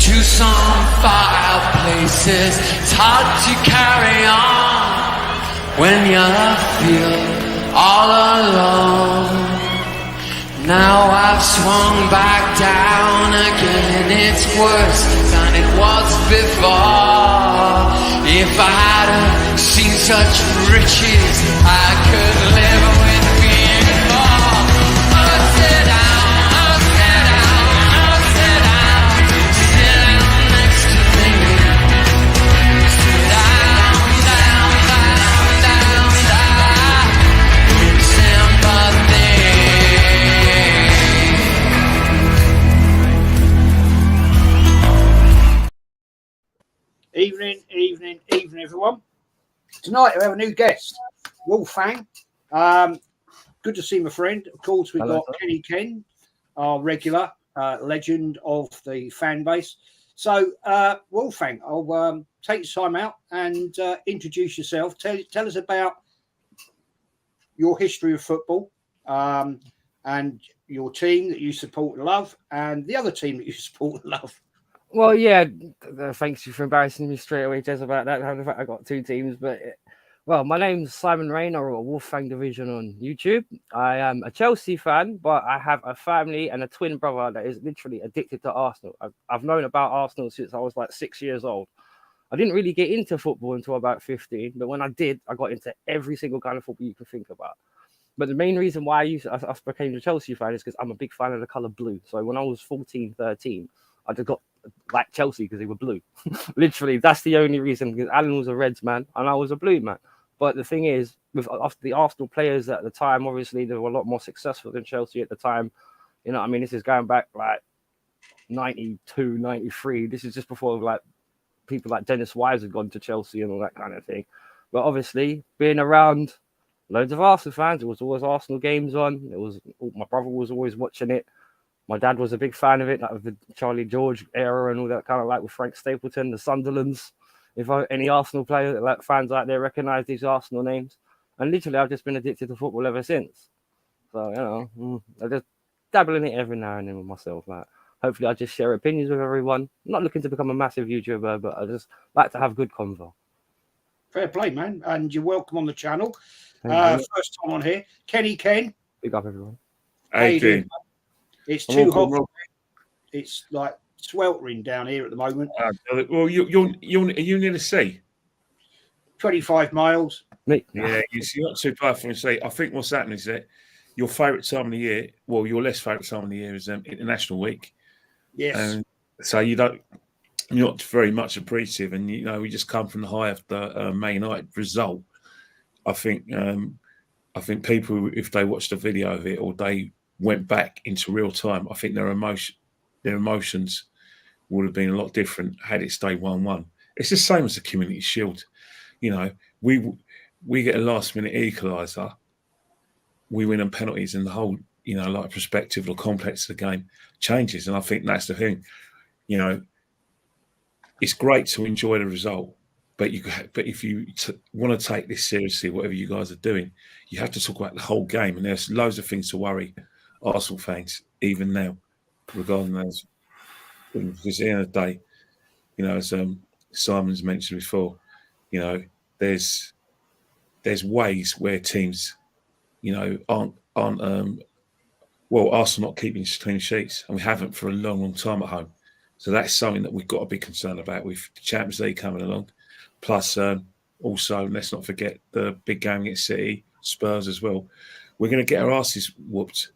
to some far places. It's hard to carry on when you feel all alone. Now I've swung back down again. It's worse than it was before. If I hadn't seen such riches, I could live with being poor. Sit down, sit down, sit down, sit down next to me. Sit down, down, down, down, down, with sympathy. Evening, everyone. Tonight we have a new guest, Wolfgang. Good to see my friend. Of course, we've got Kenny Ken, our regular legend of the fan base. So, Wolfgang, I'll take your time out and introduce yourself. Tell us about your history of football and your team that you support and love, and the other team that you support and love. Well, yeah, thanks you for embarrassing me straight away, Jez, about that. In fact, I got two teams, but well, my name's Simon Rayner, or Wolfgang Division on YouTube. I am a Chelsea fan, but I have a family and a twin brother that is literally addicted to Arsenal. I've known about Arsenal since I was like 6 years old. I didn't really get into football until about 15, but when I did, I got into every single kind of football you can think about. But the main reason why I became a Chelsea fan is because I'm a big fan of the colour blue. So when I was 14, 13, I just got like Chelsea because they were blue. Literally, that's the only reason, because Alan was a Reds man and I was a blue man. But the thing is, with the Arsenal players at the time, obviously they were a lot more successful than Chelsea at the time. You know what I mean? This is going back like 92, 93. This is just before like people like Dennis Wise had gone to Chelsea and all that kind of thing. But obviously, being around loads of Arsenal fans, there was always Arsenal games on. My brother was always watching it. My dad was a big fan of it, like with the Charlie George era and all that, kind of like with Frank Stapleton, the Sunderlands. If any Arsenal player, like fans out there, recognise these Arsenal names, and literally, I've just been addicted to football ever since. So I just dabble in it every now and then with myself. Like, hopefully, I just share opinions with everyone. I'm not looking to become a massive YouTuber, but I just like to have good convo. Fair play, man, and you're welcome on the channel. First time on here, Kenny Ken. Big up, everyone. How you doing? It's too hot. It's like sweltering down here at the moment. Well, you're near the sea. 25 miles. Yeah, you're not too far from the sea. I think what's happening is that your favourite time of the year, well, your less favourite time of the year is International Week. Yes. So you're not very much appreciative, and we just come from the high of the Man United result. I think people, if they watched a video of it or they went back into real time, I think their emotions would have been a lot different had it stayed 1-1. It's the same as the Community Shield. We get a last-minute equaliser, we win on penalties, and the whole, like perspective or complex of the game changes. And I think that's the thing. It's great to enjoy the result, but if you want to take this seriously, whatever you guys are doing, you have to talk about the whole game. And there's loads of things to worry Arsenal fans even now regarding those things. Because at the end of the day, as Simon's mentioned before, there's ways where teams, aren't Arsenal not keeping clean sheets, and we haven't for a long, long time at home. So that's something that we've got to be concerned about with the Champions League coming along. Plus, also, let's not forget the big game against City, Spurs as well. We're going to get our asses whooped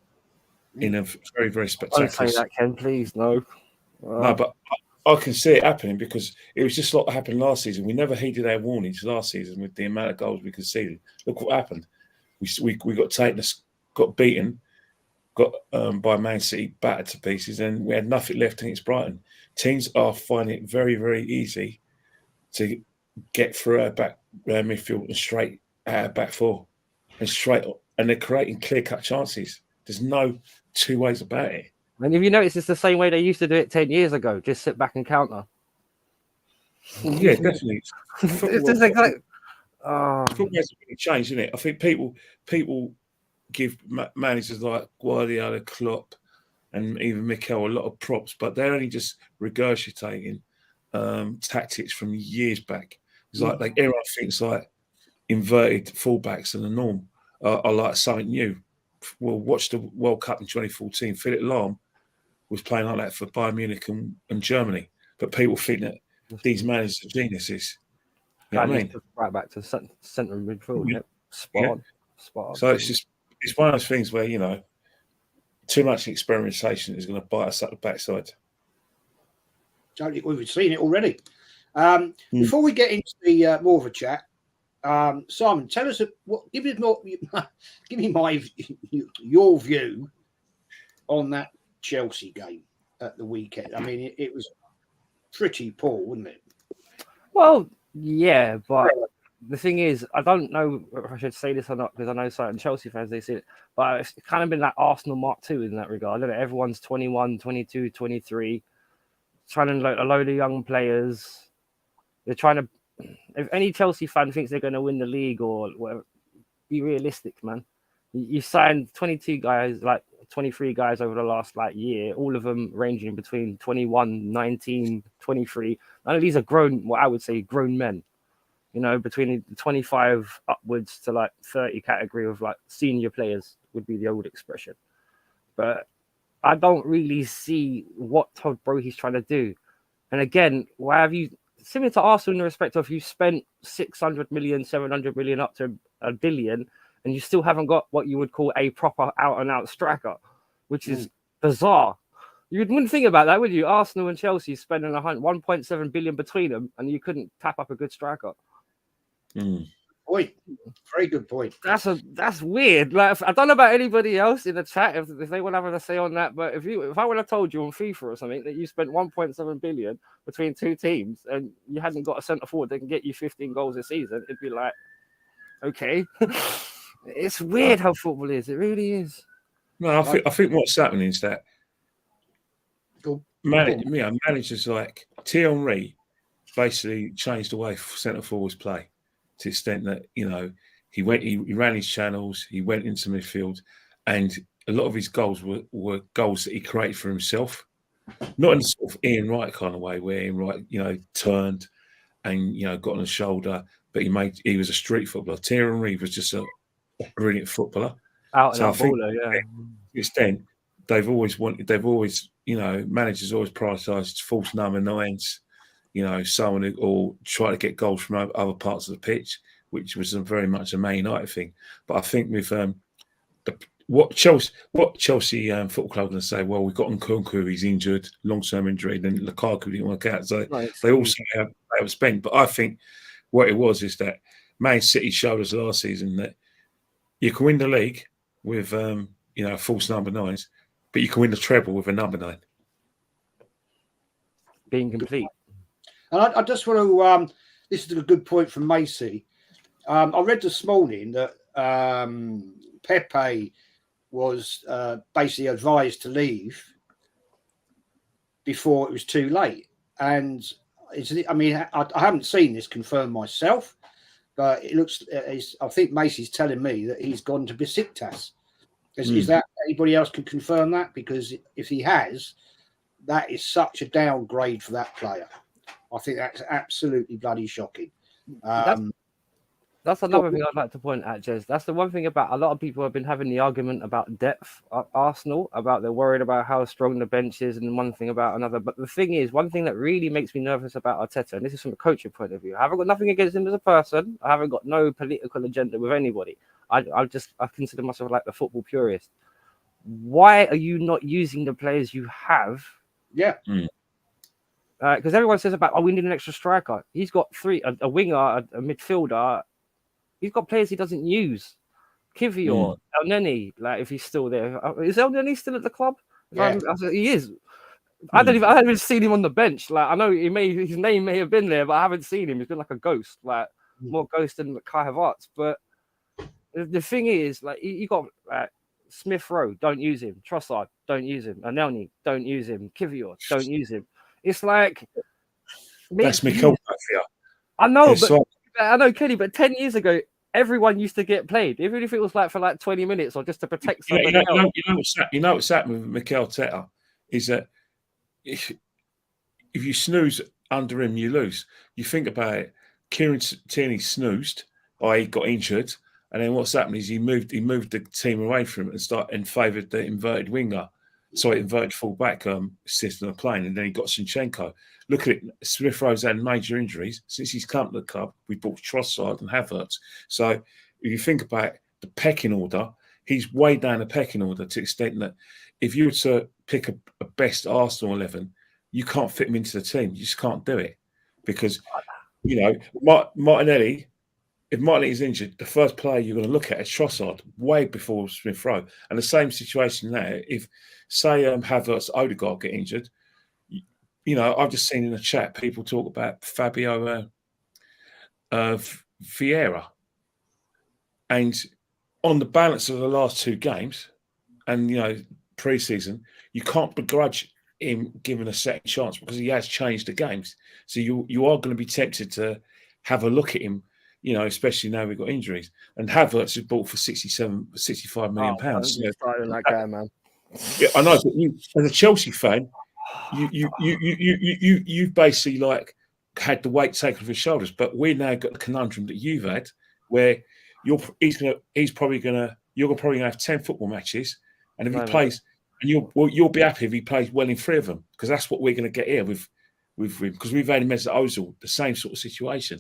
in a very, very spectacular. Don't say that, Ken, please. No. No, but I can see it happening because it was just like what happened last season. We never heeded our warnings last season with the amount of goals we conceded. Look what happened. We got taken, got beaten, got by Man City, battered to pieces, and we had nothing left against Brighton. Teams are finding it very, very easy to get through our back midfield and straight at our back four and they're creating clear-cut chances. There's no two ways about it. And if you notice, it's the same way they used to do it 10 years ago. Just sit back and counter. Yeah, definitely. It's just like, football hasn't really changed, isn't it? I think people give managers like Guardiola, Klopp, and even Mikel a lot of props, but they're only just regurgitating tactics from years back. It's like everyone thinks like inverted fullbacks are the norm, are like something new. Well, watch the World Cup in 2014. Philip Lahm was playing like that for Bayern Munich and Germany, but people think that these managers are geniuses. You know what I mean? Right back to centre midfield. Yeah. Yep. Spot on. So it's one of those things where, too much experimentation is going to bite us up the backside. Totally, we've seen it already. Before we get into the more of a chat, Simon, tell us give me your view on that Chelsea game at the weekend. I mean, it was pretty poor, wasn't it? Well, yeah, but the thing is, I don't know if I should say this or not, because I know certain Chelsea fans, they see it, but it's kind of been like Arsenal Mark II in that regard. Everyone's 21, 22, 23, trying to load a load of young players. They're trying to, if any Chelsea fan thinks they're going to win the league or whatever, be realistic, man. You signed 22 guys, like 23 guys over the last year, all of them ranging between 21, 19, 23. None of these are grown, what I would say, grown men. Between 25 upwards to 30 category of senior players would be the old expression. But I don't really see what Todd Brohy's trying to do. And again, why have you, similar to Arsenal in the respect of you spent 600 million, 700 million up to $1 billion, and you still haven't got what you would call a proper out-and-out striker, which is bizarre. You wouldn't think about that, would you? Arsenal and Chelsea spending 1.7 billion between them, and you couldn't tap up a good striker. Point. Very good point. That's weird. I don't know about anybody else in the chat if they want to have a say on that, but if I would have told you on FIFA or something that you spent 1.7 billion between two teams and you hadn't got a centre forward that can get you 15 goals a season, it'd be like, okay. It's weird how football is. It really is. No, I think what's happening is that managers like Thierry Henry basically changed the way centre forwards play to the extent that he ran his channels, he went into midfield, and a lot of his goals were goals that he created for himself, not in the sort of Ian Wright kind of way where Ian Wright turned and got on the shoulder, but he was a street footballer. Thierry Henry was just a brilliant footballer. Baller, yeah. To the extent they've always managers always prioritised false number nines, someone who or try to get goals from other parts of the pitch, which was very much a Man United thing. But I think with what Chelsea Football Club are going to say, well, we've got Nkunku, he's injured, long-term injury, then Lukaku didn't work out. So they also have spent. But I think what it was is that Man City showed us last season that you can win the league with false number nines, but you can win the treble with a number 9. Being complete. And I just want to, this is a good point from Macy. I read this morning that Pepe was basically advised to leave before it was too late. And I haven't seen this confirmed myself, but it looks, I think Macy's telling me that he's gone to Besiktas. Is that anybody else can confirm that? Because if he has, that is such a downgrade for that player. I think that's absolutely bloody shocking. That's another thing I'd like to point out, Jez. That's the one thing about a lot of people have been having the argument about depth at Arsenal, about they're worried about how strong the bench is and one thing about another. But the thing is, one thing that really makes me nervous about Arteta, and this is from a coaching point of view, I haven't got nothing against him as a person. I haven't got no political agenda with anybody. I consider myself like the football purist. Why are you not using the players you have? Yeah. Because everyone says about, we need an extra striker. He's got 3, a winger, a midfielder. He's got players he doesn't use. Kivior, El Neni, if he's still there. Is El Neni still at the club? Yeah. He is. I haven't even seen him on the bench. I know his name may have been there, but I haven't seen him. He's been like a ghost, more ghost than Kai Havertz. But the thing is, you got Smith Rowe, don't use him. Trossard, don't use him. Anelny, don't use him. Kivior, don't use him. It's like that's Mikel. I know, but I know, Kenny. But 10 years ago, everyone used to get played, even if it was like for like 20 minutes or just to protect You somebody know, else. you know what's happened with Mikel Arteta is that if you snooze under him, you lose. You think about it. Kieran Tierney snoozed, i.e. got injured, and then what's happened is he moved the team away from it and favoured the inverted winger, inverted full-back system of playing, and then he got Zinchenko. Look at it. Smith Rowe's had major injuries. Since he's come to the club, we bought Trossard and Havertz. So if you think about the pecking order, he's way down the pecking order to the extent that if you were to pick a best Arsenal 11, you can't fit him into the team. You just can't do it because, Martinelli, if Martinelli's injured, the first player you're going to look at is Trossard way before Smith Rowe. And the same situation now, if, say, Havertz, Odegaard get injured, I've just seen in the chat people talk about Fabio Vieira. And on the balance of the last two games and, pre-season, you can't begrudge him given a second chance because he has changed the games. So you are going to be tempted to have a look at him, especially now we've got injuries. And Havertz is bought for 65 million pounds. That guy, man. Yeah, I know, but you, as a Chelsea fan, you've basically like had the weight taken off his shoulders. But we've now got the conundrum that you've had, where you're probably gonna have 10 football matches, and if he plays. And you'll be happy if he plays well in 3 of them, because that's what we're going to get here with because we've had him as Ozil, the same sort of situation.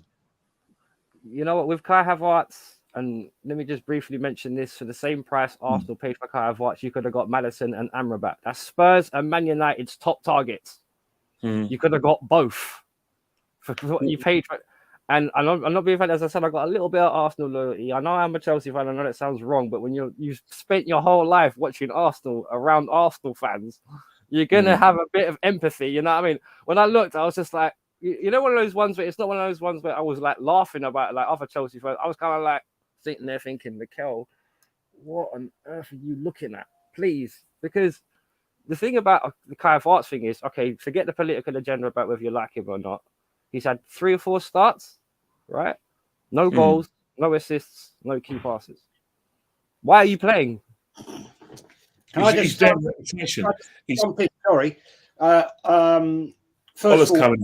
You know what, with Kai Havertz, and let me just briefly mention this: for the same price Arsenal paid for Kai Havertz, you could have got Maddison and Amrabat. That's Spurs and Man United's top targets. You could have got both for what you paid for. And I'm not being funny, as I said, I got a little bit of Arsenal loyalty. I know I'm a Chelsea fan. I know that sounds wrong, but when you've spent your whole life watching Arsenal around Arsenal fans, you're gonna have a bit of empathy. You know what I mean? When I looked, I was just like, one of those ones where it's not one of those ones where I was like laughing about like other Chelsea fans. I was kind of like sitting there thinking, Mikel, what on earth are you looking at? Please, because the thing about the Kai Havertz thing is, okay, forget the political agenda about whether you like him or not. He's had 3 or 4 starts. Right? No goals, no assists, no key passes. Why are you playing? Sorry. First of all,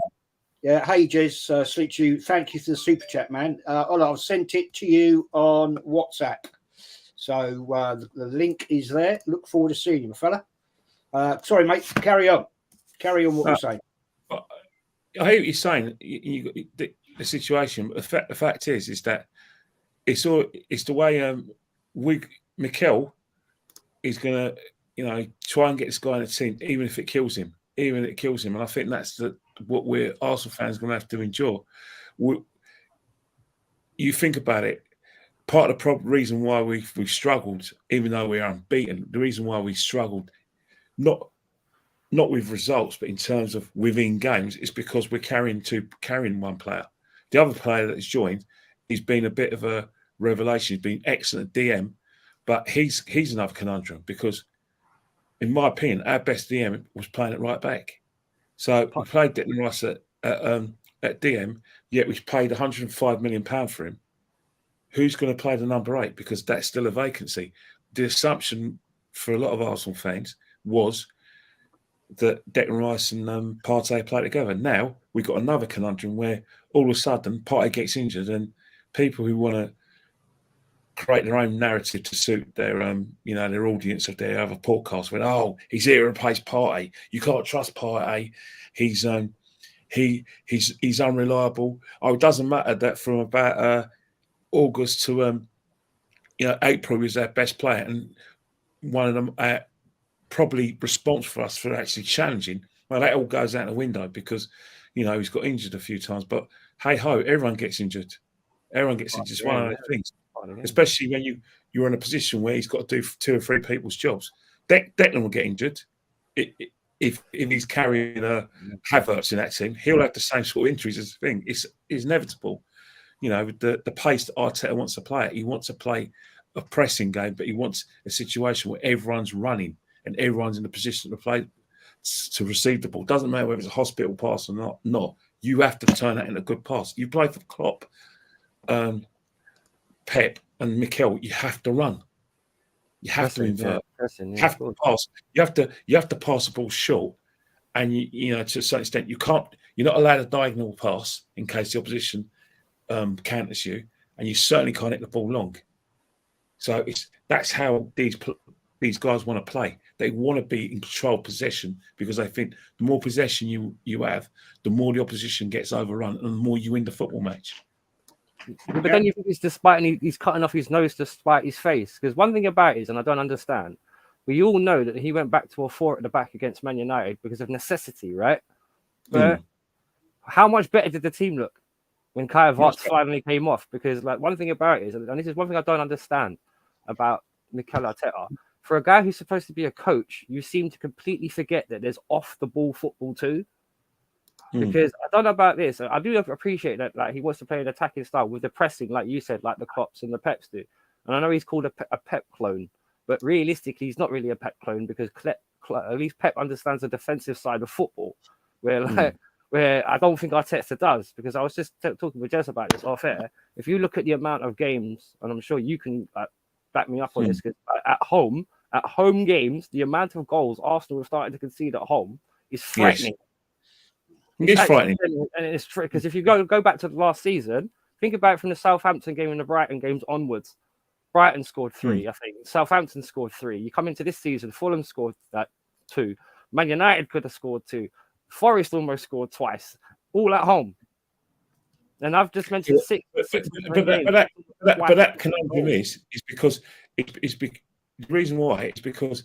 yeah, hey Jez, sleep to you. Thank you for the super chat, man. I've sent it to you on WhatsApp. So the link is there. Look forward to seeing you, my fella. Sorry, mate. Carry on. Carry on what you're saying. I hear what you're saying. The situation. The fact is that it's the way Mikel is going to try and get this guy in the team, even if it kills him. And I think that's what we're Arsenal fans going to have to endure. You think about it. Part of the reason why we've struggled, even though we're unbeaten, the reason why we struggled, not with results, but in terms of within games, is because we're carrying one player. The other player that has joined, he's been a bit of a revelation. He's been excellent at DM, but he's another conundrum because, in my opinion, our best DM was playing at right back. So we played Declan Rice at DM, yet we paid £105 million for him. Who's going to play the number 8? Because that's still a vacancy. The assumption for a lot of Arsenal fans was that Declan Rice and Partey play together. Now we've got another conundrum where all of a sudden Partey gets injured, and people who want to create their own narrative to suit their their audience of their other podcast went, "Oh, he's here to replace Partey. You can't trust Partey. He's unreliable." Oh, it doesn't matter that from about August to April is our best player, and one of them probably responsible for us for actually challenging. Well, that all goes out the window because he's got injured a few times. But hey ho, everyone gets injured. Everyone gets injured. It's one of those things, especially when you're in a position where he's got to do 2 or 3 people's jobs. Declan will get injured if he's carrying a Havertz in that team. He'll have the same sort of injuries as the thing. It's inevitable. With the pace that Arteta wants to play it. He wants to play a pressing game, but he wants a situation where everyone's running and everyone's in a position to play to receive the ball. Doesn't matter whether it's a hospital pass or not. You have to turn that into a good pass. You play for Klopp. Pep and Mikel, you have to run. You have to invert. You have to pass. You have to pass the ball short. And you know, to a certain extent, you're not allowed a diagonal pass in case the opposition counters you, and you certainly can't hit the ball long. So that's how these guys want to play. They want to be in control of possession because they think the more possession you have, the more the opposition gets overrun and the more you win the football match. But then you think he's cutting off his nose to spite his face. Because one thing about it is, and I don't understand, we all know that he went back to a 4 at the back against Man United because of necessity, right? But how much better did the team look when Kai Havertz finally came off? Because like one thing about it is, and this is one thing I don't understand about Mikel Arteta, for a guy who's supposed to be a coach, you seem to completely forget that there's off the ball football too. Because I don't know about this. I do appreciate that like he wants to play an attacking style with the pressing, like you said, like the Klopps and the Peps do. And I know he's called a Pep clone, but realistically, he's not really a Pep clone because at least Pep understands the defensive side of football, where I don't think Arteta does. Because I was just talking with Jez about this off air. If you look at the amount of games, and I'm sure you can back me up on this, because at home games, the amount of goals Arsenal have started to concede at home is frightening. Yes. It's frightening. And it's true because if you go back to the last season, think about it from the Southampton game and the Brighton games onwards. Brighton scored 3, I think. Southampton scored 3. You come into this season, Fulham scored 2. Man United could have scored 2. Forest almost scored twice, all at home. And I've just mentioned 6. But that conundrum is because the reason why is because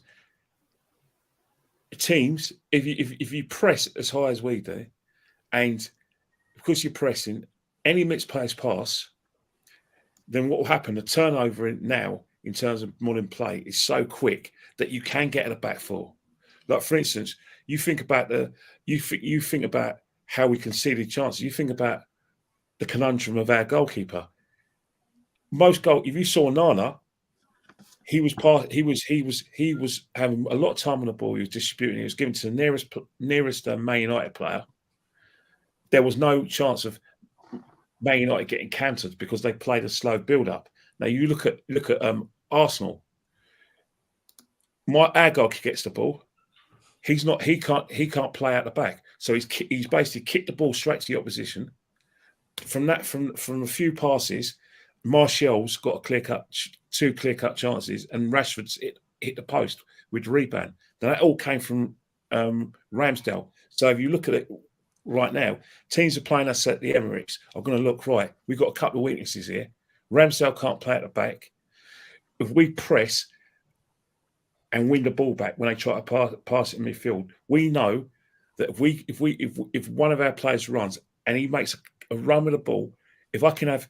teams, if you press as high as we do, and because you're pressing, any mixed players pass, then what will happen? The turnover now in terms of modern play is so quick that you can get at a back four. Like for instance, you think about how we conceded chances. You think about the conundrum of our goalkeeper. If you saw Nana, he was having a lot of time on the ball. He was distributing. He was given to the nearest Man United player. There was no chance of Man United getting countered because they played a slow build-up. Now you look at Arsenal. Our goalkeeper gets the ball. He can't play out the back. So he's basically kicked the ball straight to the opposition. From a few passes, Martial's got two clear-cut chances, and Rashford's hit the post with the rebound. Now, that all came from Ramsdale. So if you look at it right now, teams are playing us at the Emirates are going to look right. We've got a couple of weaknesses here. Ramsdale can't play at the back. If we press and win the ball back when they try to pass it in midfield, we know that if one of our players runs and he makes a run with the ball, if I can have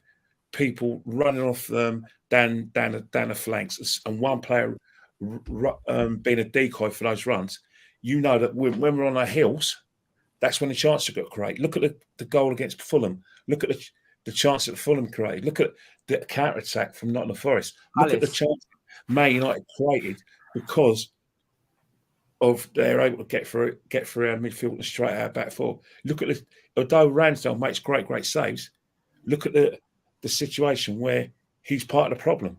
people running off down the flanks and one player being a decoy for those runs, you know that when we're on our heels, that's when the chances got great. Look at the goal against Fulham. Look at the chance that Fulham created. Look at the counter-attack from Nottingham Forest. Look at the chance Man United created because of they're able to get through our midfield and straight out back four. Look at although Ramsdale makes great saves, look at the situation where he's part of the problem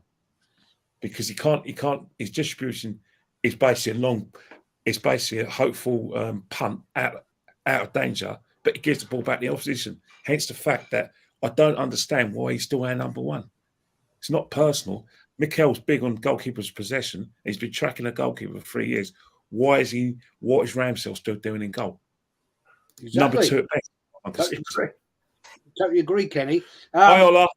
because he can't his distribution is basically a hopeful punt out of danger, but he gives the ball back to the opposition. Hence the fact that I don't understand why he's still our number one. It's not personal. Mikel's big on goalkeepers' possession. He's been tracking a goalkeeper for 3 years. What is Ramsdale still doing in goal? Exactly. Number 2 at best. Totally agree, Kenny. Hi, Ola.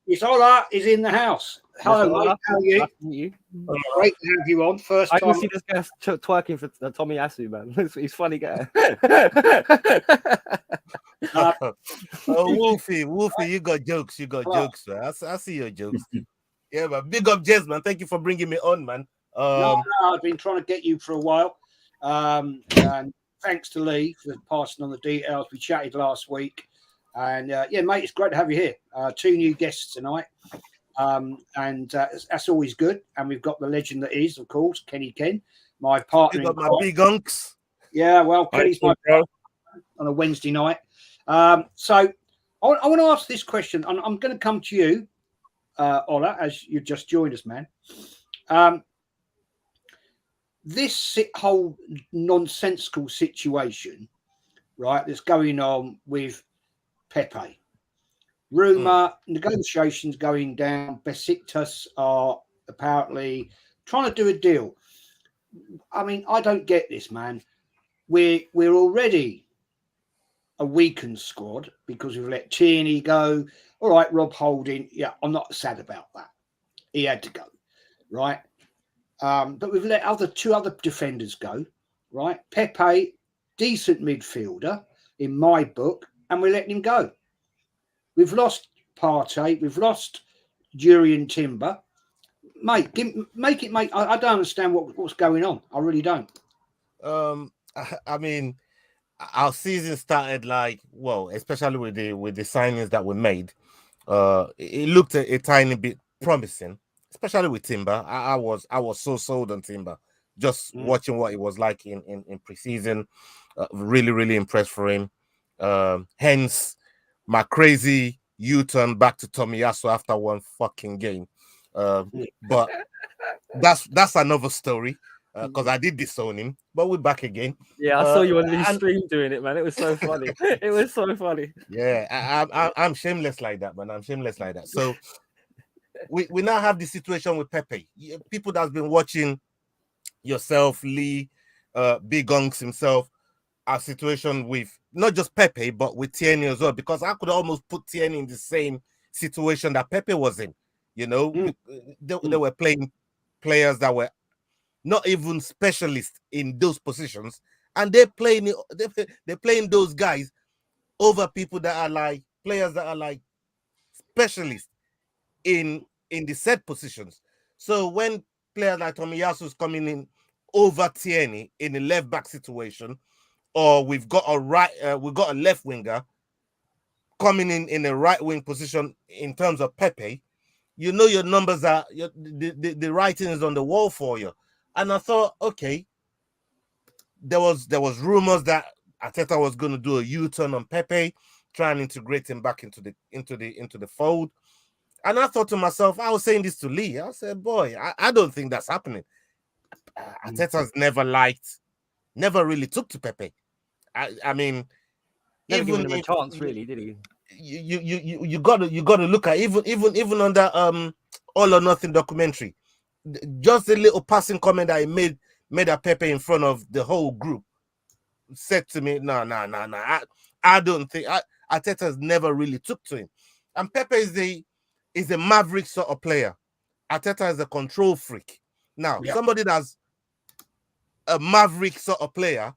It's Ola is in the house. Hello, mate. How are you? Great to have you on. First time. I can see this guy twerking for Tommy Asu, man. He's funny guy. Wolfie, you got jokes. Man. I see your jokes. Yeah, but big up, Jez, man. Thank you for bringing me on, man. No, I've been trying to get you for a while. And thanks to Lee for passing on the details. We chatted last week. And yeah, mate, it's great to have you here. 2 new guests tonight. And that's always good. And we've got the legend that is, of course, Kenny Ken, my partner. You got my big unks. Yeah, well, Kenny's my partner on a Wednesday night. So I want to ask this question. I'm going to come to you, Ola, as you just joined us, man. This whole nonsensical situation, right, that's going on with Pepe. Rumour, negotiations going down. Besiktas are apparently trying to do a deal. I mean, I don't get this, man. We're already a weakened squad because we've let Tierney go. All right, Rob Holding. Yeah, I'm not sad about that. He had to go, right? But we've let two other defenders go, right? Pepe, decent midfielder in my book, and we're letting him go. We've lost Partey. We've lost Jurien Timber. Mate, make it. I don't understand what's going on. I really don't. I mean, our season started especially with the signings that we made. It looked a tiny bit promising, especially with Timber. I was so sold on Timber. Just watching what it was like in preseason, really, really impressed for him. Hence, my crazy U-turn back to Tomiyasu after one fucking game. But that's another story because I did disown him, but we're back again. Yeah, I saw you on the stream doing it, man. It was so funny. It was so funny. Yeah, I'm shameless like that, man. I'm shameless like that. So we now have the situation with Pepe. People that's been watching yourself, Lee, Big Gonks himself, our situation with not just Pepe, but with Tierney as well, because I could almost put Tierney in the same situation that Pepe was in. You know, they were playing players that were not even specialists in those positions, and they're playing those guys over people that are like players that are like specialists in the set positions. So when players like Tomiyasu is coming in over Tierney in a left back situation, or we've got a left winger coming in a right wing position in terms of Pepe, you know your numbers are the writing is on the wall for you. And I thought, okay, there was rumors that Arteta was going to do a U-turn on Pepe, try and integrate him back into the fold. And I thought to myself, I was saying this to Lee. I said, boy, I don't think that's happening. Arteta's never really took to Pepe. I mean, never given him a chance, really, did he? You got to look at even on that All or Nothing documentary, just a little passing comment that he made at Pepe in front of the whole group said to me, no. I don't think Arteta's never really took to him. And Pepe is a maverick sort of player. Arteta is a control freak. Now, somebody that's a maverick sort of player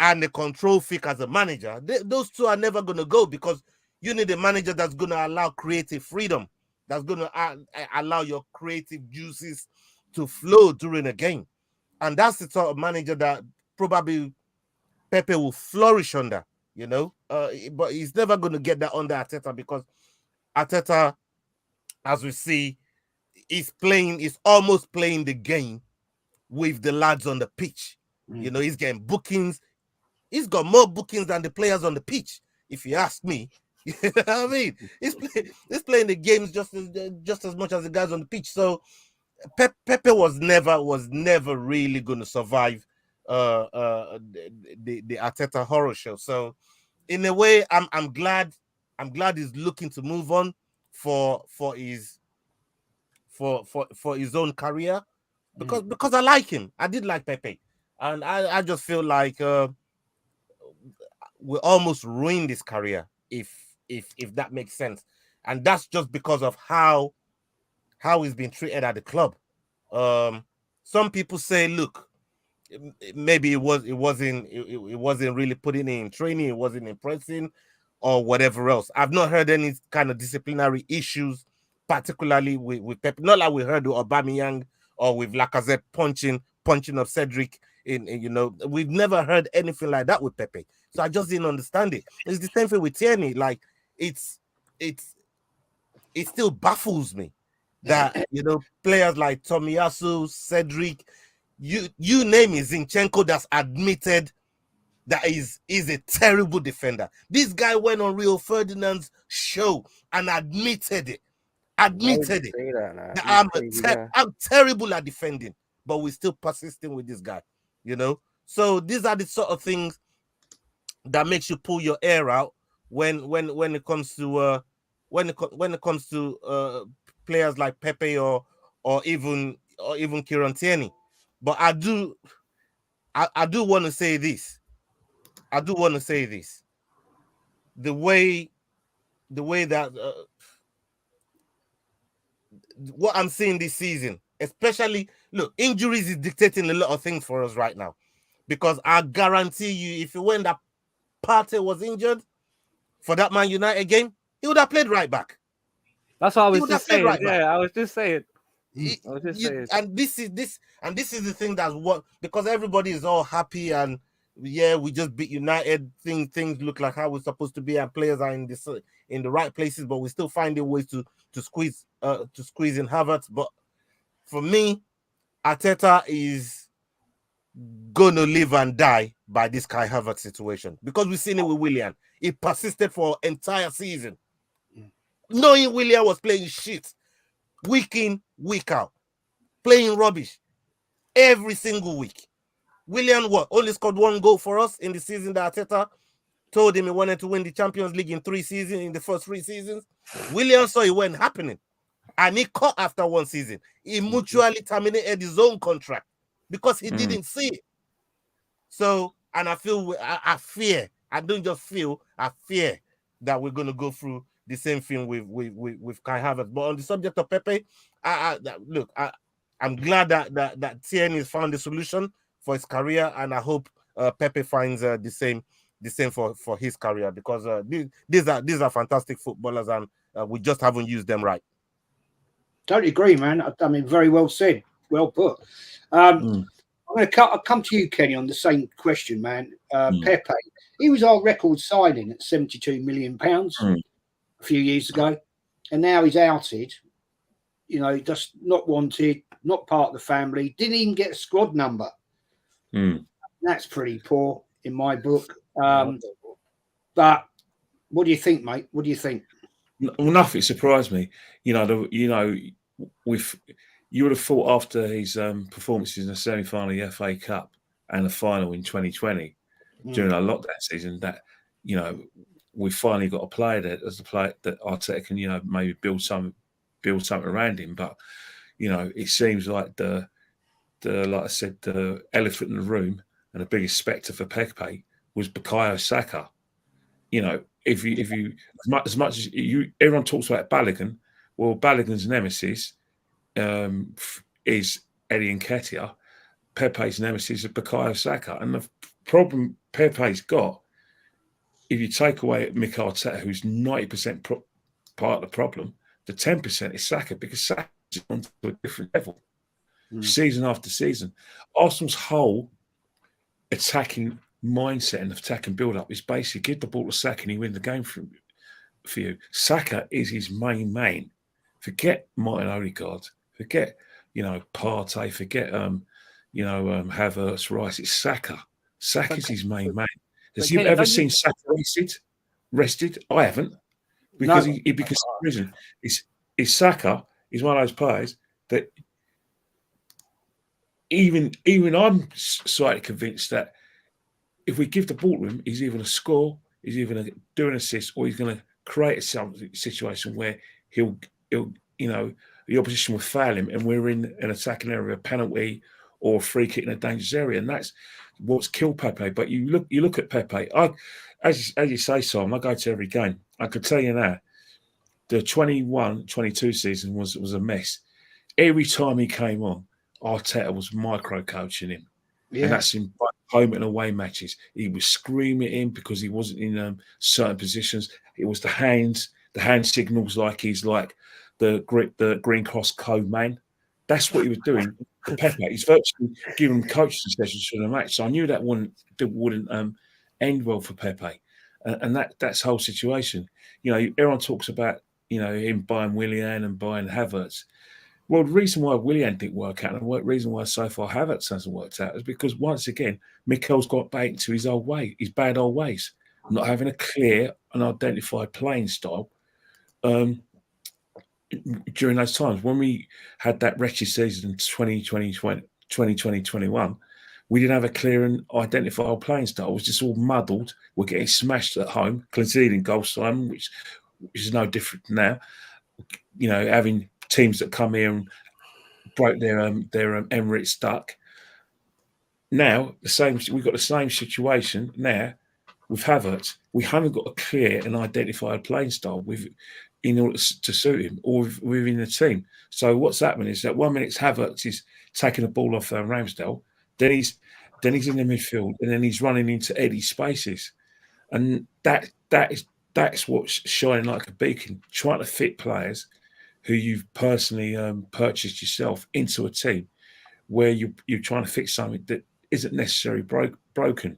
and a control freak as a manager, those two are never going to go, because you need a manager that's going to allow creative freedom, that's going to allow your creative juices to flow during a game. And that's the sort of manager that probably Pepe will flourish under, you know. But he's never going to get that under Arteta, because Arteta, as we see, is almost playing the game with the lads on the pitch. You know, he's getting bookings. He's got more bookings than the players on the pitch, if you ask me. You know what I mean? He's playing the games just as much as the guys on the pitch. So Pepe was never really going to survive the Arteta horror show. So in a way, I'm glad he's looking to move on for his own career, because I like him. I did like Pepe, and I just feel like we almost ruined his career, if that makes sense. And that's just because of how he's been treated at the club. Some people say, look, maybe it wasn't really putting in training, it wasn't impressing, or whatever else. I've not heard any kind of disciplinary issues, particularly with Pep. Not like we heard with Aubameyang or with Lacazette punching of Cedric you know, we've never heard anything like that with Pepe. So I just didn't understand it. It's the same thing with Tierney. Like, it still baffles me that, you know, players like Tomiyasu, Cedric, you name it, Zinchenko, that's admitted that is a terrible defender. This guy went on Rio Ferdinand's show and admitted it. admitted it. That I'm terrible at defending, but we're still persisting with this guy, you know. So these are the sort of things that makes you pull your hair out when it comes to players like Pepe or even Kieran Tierney. But I do want to say this. The way that what I'm seeing this season, especially, look, injuries is dictating a lot of things for us right now. Because I guarantee you, if when that Partey was injured for that Man United game, he would have played right back. That's what I was just saying. I was just saying. And this is the thing that's what, because everybody is all happy and we just beat United. Things look like how we're supposed to be, and players are in the right places, but we're still finding ways to squeeze in Havertz. But for me, Arteta is gonna live and die by this Kai Havertz situation, because we've seen it with Willian. He persisted for an entire season, knowing Willian was playing shit week in, week out, playing rubbish every single week. Willian only scored 1 goal for us in the season that Arteta told him he wanted to win the Champions League in the first 3 seasons. Willian saw it wasn't happening, and he cut after 1 season. He mutually terminated his own contract because he didn't see it. So, and I fear, I don't just feel, I fear that we're going to go through the same thing with Kai Havertz. But on the subject of Pepe, I'm glad that Tierney has found the solution for his career, and I hope Pepe finds the same for his career, because these are fantastic footballers, and we just haven't used them right. Totally agree, man. I mean, very well said, well put. I'm going to come to you, Kenny, on the same question, man. Pepe, he was our record signing at £72 million a few years ago, and now he's outed. You know, just not wanted, not part of the family, didn't even get a squad number. That's pretty poor in my book. But what do you think, mate? What do you think? Well, nothing surprised me. You would have thought after his performances in the semi-final of the FA Cup and the final in 2020 during our lockdown season that, we finally got a player that Arteta can, maybe build something around him. But, it seems like like I said, the elephant in the room and the biggest spectre for Pepe was Bukayo Saka. If you as much as everyone talks about Balogun, well, Balogun's nemesis is Eddie Nketiah. Pepe's nemesis is Bukayo Saka. And the problem Pepe's got, if you take away Mikel Arteta, who's 90% part of the problem, the 10% is Saka, because Saka's on to a different level season after season. Arsenal's whole attacking mindset and attacking build-up is basically give the ball to Saka and he wins the game for you. Saka is his main. Forget Martin Odegaard. Forget, Partey. Forget, Havertz, Rice. It's Saka. Saka's his main man. Has you ever seen Saka rested? I haven't. Because because the reason is Saka is one of those players that even I'm slightly convinced that if we give the ball to him, he's either going to score, he's either going to do an assist, or he's going to create a situation where he'll the opposition will foul him, and we're in an attacking area, a penalty or a free kick in a dangerous area, and that's what's killed Pepe. But you look at Pepe. As you say, Simon, I go to every game. I could tell you now, the 21-22 season was a mess. Every time he came on, Arteta was micro-coaching him. Yeah. And that's in home and away matches. He was screaming at him because he wasn't in certain positions. It was the hand signals, like he's like the Green Cross Code man. That's what he was doing for Pepe. He's virtually giving coaching sessions for the match. So I knew that wouldn't end well for Pepe. And that's the whole situation. Everyone talks about, him buying Willian and buying Havertz. Well, the reason why Willian didn't work out and the reason why so far Havertz hasn't worked out is because, once again, Mikel's got back into his bad old ways, not having a clear and identified playing style. during those times when we had that wretched season in 2020-21, we didn't have a clear and identifiable playing style. It was just all muddled. We're getting smashed at home, conceding goals time, which is no different now. You know, having teams that come here and broke their Emirates duck. Now we've got the same situation now with Havertz. We haven't got a clear and identified playing style in order to suit him or within the team. So what's happening is that 1 minute Havertz is taking the ball off Ramsdale, then he's in the midfield, and then he's running into Eddie's spaces, and that's what's shining like a beacon, trying to fit players who you've personally purchased yourself into a team where you're trying to fix something that isn't necessarily broken,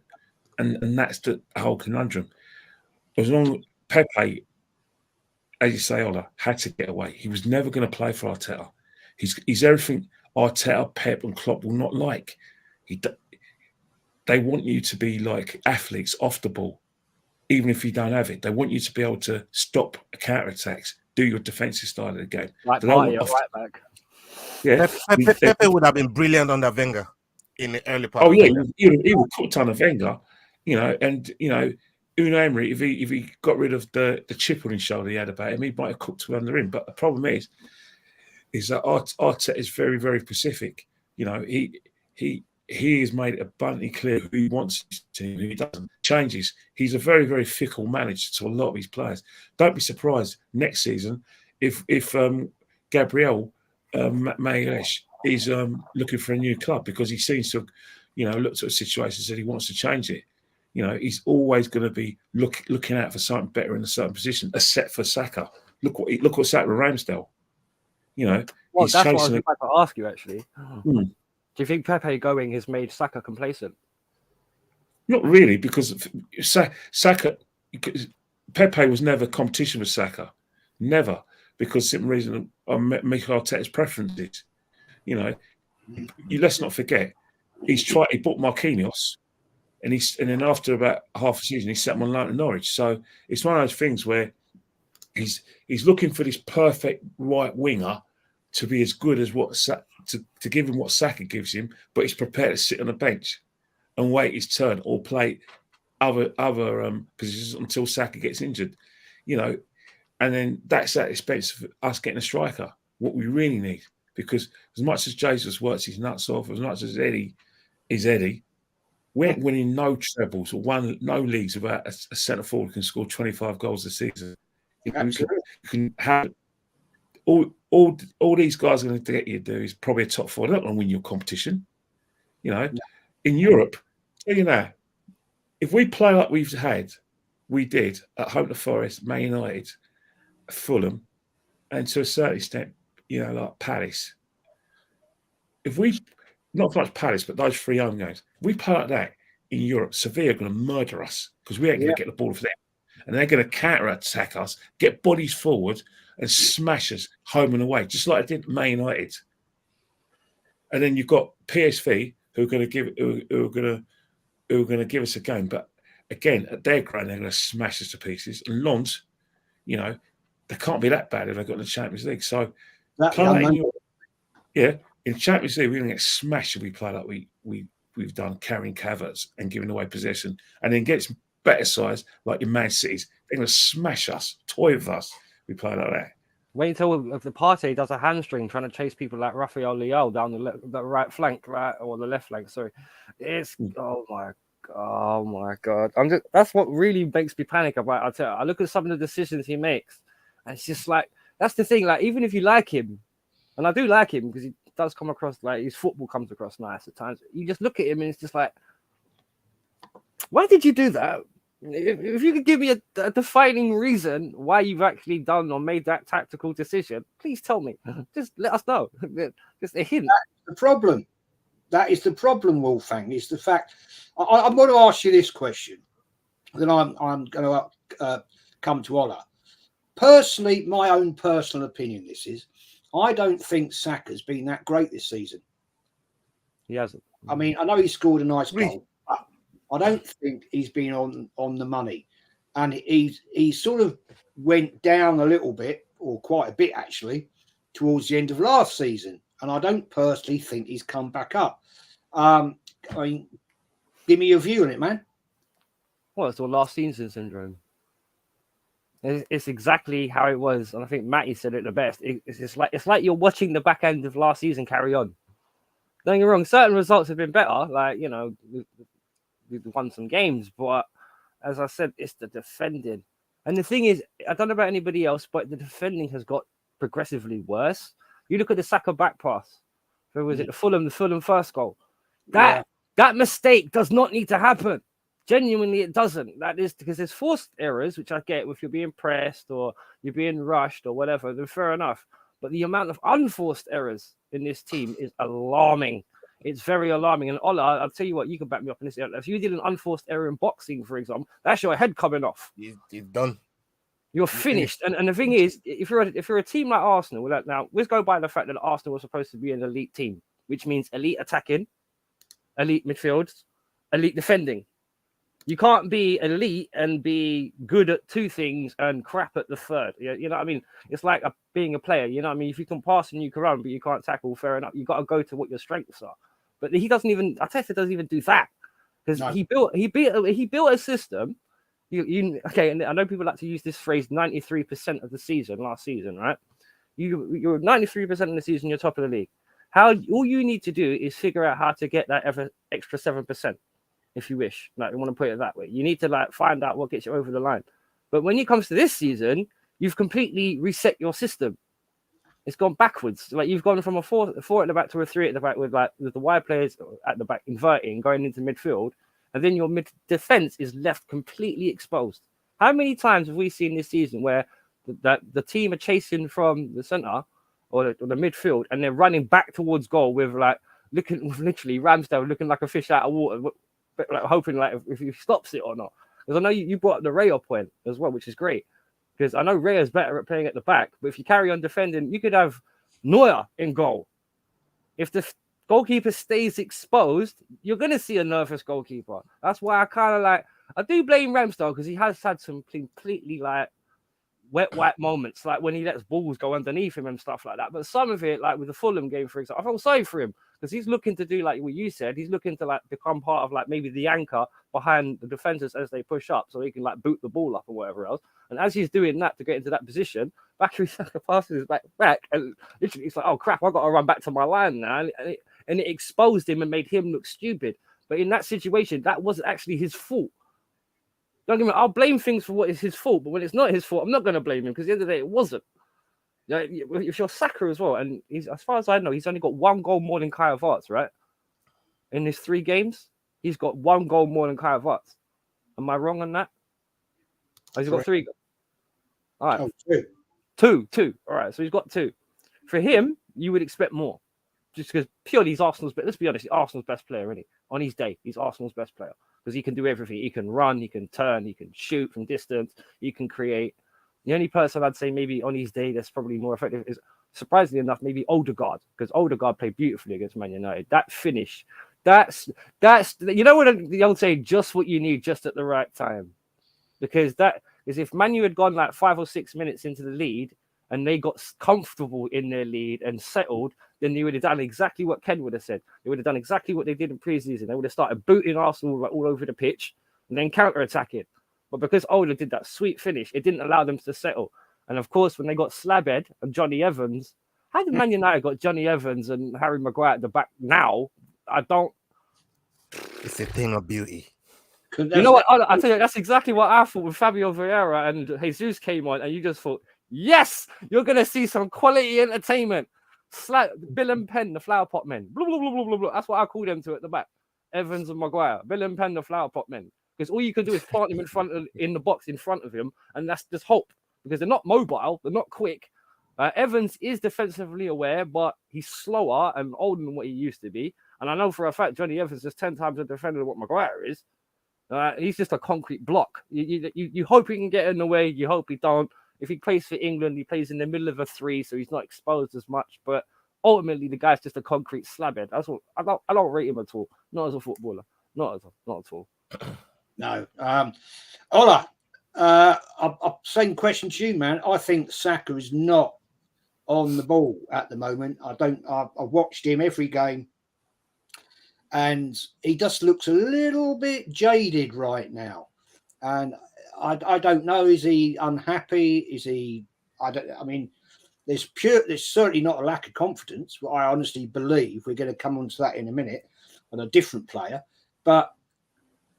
and that's the whole conundrum. As long as Pepe, as you say, Ola, had to get away. He was never going to play for Arteta. He's everything Arteta, Pep, and Klopp will not like. They want you to be like athletes off the ball, even if you don't have it. They want you to be able to stop counter-attacks, do your defensive style of the game. Like Party, right back. Yeah, Pepe would have been brilliant under Wenger in the early part. Oh yeah, he would cooked under Wenger, and Unai Emery, if he got rid of the chip on his shoulder he had about him, he might have cooked under him. But the problem is that Arteta is very, very specific. He has made it abundantly clear who he wants his team, who he doesn't. Changes. He's a very, very fickle manager to a lot of his players. Don't be surprised next season if Gabriel Magalhaes is looking for a new club, because he seems to have, looked at a situation and said he wants to change it. He's always going to be looking out for something better in a certain position, except for Saka. Look what's happened with Ramsdale. Well, that's what I was about to ask you, actually. Do you think Pepe going has made Saka complacent? Not really, because Saka, Pepe was never competition with Saka. Never. Because simple reason of Mikel Arteta's preferences. Let's not forget, he bought Marquinhos, and then after about half a season, he set him on loan to Norwich. So it's one of those things where he's looking for this perfect right winger to be as good as to give him what Saka gives him, but he's prepared to sit on the bench and wait his turn or play other positions until Saka gets injured. And then that's at the expense of us getting a striker, what we really need. Because as much as Jesus works his nuts off, as much as Eddie is Eddie, we ain't winning no trebles or no leagues without a centre forward who can score 25 goals a season. You can have all these guys are going to get you to do is probably a top four. They're not going to win your competition. In Europe, if we play like we did at home to Forest, Man United, Fulham, and to a certain extent, like Palace. If we, not so much Palace, but those 3 home games, if we play like that in Europe, Sevilla are going to murder us because we ain't going to get the ball for them. And they're going to counter-attack us, get bodies forward, and smash us home and away, just like they did Man United. And then you've got PSV who are going to give us a game. But again, at their ground, they're going to smash us to pieces. And Lens, they can't be that bad if they've got the Champions League. So, in Champions League, we're going to get smashed if we play like we've done, carrying Havertz and giving away possession. And then gets better size, like in Man City's, they're going to smash us, toy with us. We play like that. Wait until the party does a hamstring trying to chase people like Rafael Leao down the right flank, or the left flank. Sorry, it's oh my god! That's what really makes me panic about Arteta. I look at some of the decisions he makes, and it's just like that's the thing. Like even if you like him, and I do like him because he does come across like his football comes across nice at times. You just look at him and it's just like, why did you do that? If you could give me a defining reason why you've actually done or made that tactical decision, please tell me. Just let us know. Just a hint. That's the problem. That is the problem, Wolfgang, is the fact. I'm going to ask you this question. Then I'm going to come to Ola. Personally, my own personal opinion, this is, I don't think Saka's been that great this season. He hasn't. I mean, I know he scored a nice goal. I don't think he's been on the money, and he sort of went down a little bit or quite a bit actually, towards the end of last season. And I don't personally think he's come back up. I mean, give me your view on it, man. Well, it's all last season syndrome. It's exactly how it was, and I think Matty said it the best. It's like you're watching the back end of last season carry on. Don't get me wrong, certain results have been better. Like, you know, we've won some games, but as I said, it's the defending. And the thing is, I don't know about anybody else, but the defending has got progressively worse. You look at the Saka back pass. Who was it? The Fulham first goal. That mistake does not need to happen. Genuinely, it doesn't. That is because there's forced errors, which I get if you're being pressed or you're being rushed or whatever, then fair enough. But the amount of unforced errors in this team is alarming. It's very alarming. And Ola, I'll tell you what, you can back me up in this. If you did an unforced error in boxing, for example, that's your head coming off. He's done. You're finished. And the thing is, if you're a team like Arsenal, now let's go by the fact that Arsenal was supposed to be an elite team, which means elite attacking, elite midfield, elite defending. You can't be elite and be good at two things and crap at the third. You know what I mean? It's like being a player. You know what I mean? If you can pass and you can run, but you can't tackle, fair enough. You got to go to what your strengths are. But Arteta doesn't even do that because he built a system. Okay, and I know people like to use this phrase 93% of the season last season, right? You're 93% of the season, you're top of the league. All you need to do is figure out how to get that extra 7%, if you wish. Like, you want to put it that way. You need to find out what gets you over the line. But when it comes to this season, you've completely reset your system. It's gone backwards. Like, you've gone from a four at the back to a 3 at the back with the wide players at the back inverting, going into midfield. And then your mid defense is left completely exposed. How many times have we seen this season where the team are chasing from the center or the midfield and they're running back towards goal with literally Ramsdale looking like a fish out of water, hoping if he stops it or not? Because I know you brought up the Raya point as well, which is great. Because I know Raya's better at playing at the back, but if you carry on defending, you could have Neuer in goal. If the goalkeeper stays exposed, you're going to see a nervous goalkeeper. That's why I do blame Ramsdale because he has had some completely wet wipe moments, like when he lets balls go underneath him and stuff like that. But some of it, like with the Fulham game, for example, I felt sorry for him because he's looking to do like what you said. He's looking to become part of maybe the anchor behind the defenders as they push up, so he can boot the ball up or whatever else. And as he's doing that to get into that position, Bakary Saka passes his back, and literally it's like, oh crap, I've got to run back to my line now. And it exposed him and made him look stupid. But in that situation, that wasn't actually his fault. Don't get me wrong, I'll blame things for what is his fault, but when it's not his fault, I'm not going to blame him because at the end of the day, it wasn't. If you're Saka as well, and as far as I know, he's only got 1 goal more than Kai Havertz, right? In his 3 games, he's got 1 goal more than Kai Havertz. Am I wrong on that? Oh, he's got 3. All right. Oh, 2. All right, so he's got 2. For him, you would expect more. Just because purely he's Arsenal's, but let's be honest, he's Arsenal's best player, isn't he? On his day, he's Arsenal's best player because he can do everything. He can run, he can turn, he can shoot from distance, he can create. The only person I'd say maybe on his day that's probably more effective is, surprisingly enough, maybe Odegaard, because Odegaard played beautifully against Man United. That finish, that's you know what the old saying, just what you need, just at the right time. Because that is if Man U had gone 5 or 6 minutes into the lead and they got comfortable in their lead and settled, then they would have done exactly what Ken would have said. They would have done exactly what they did in pre-season. They would have started booting Arsenal all over the pitch and then counter-attacking. But because Ola did that sweet finish, it didn't allow them to settle. And of course, when they got Slabhead and Johnny Evans, how did Man United got Johnny Evans and Harry Maguire at the back now? I don't. It's a thing of beauty. You know what? I tell you, that's exactly what I thought when Fabio Vieira and Jesus came on, and you just thought, yes, you're going to see some quality entertainment. Bill and Penn, the flower pot men. Blah, blah, blah, blah, blah, blah. That's what I call them to at the back. Evans and Maguire. Bill and Penn, the flower pot men. Because all you can do is plant them in the box in front of him, and that's just hope. Because they're not mobile, they're not quick. Evans is defensively aware, but he's slower and older than what he used to be. And I know for a fact Johnny Evans is 10 times a defender than what Maguire is. He's just a concrete block. You hope he can get in the way. You hope he don't. If he plays for England, he plays in the middle of a 3, so he's not exposed as much. But ultimately, the guy's just a concrete slabhead. That's what I don't rate him at all. Not as a footballer. Not at all. No. Ola, Same question to you, man. I think Saka is not on the ball at the moment. I've watched him every game, and he just looks a little bit jaded right now. And I don't know. Is he unhappy? Is he? I mean, there's certainly not a lack of confidence. But I honestly believe we're going to come on to that in a minute on a different player. But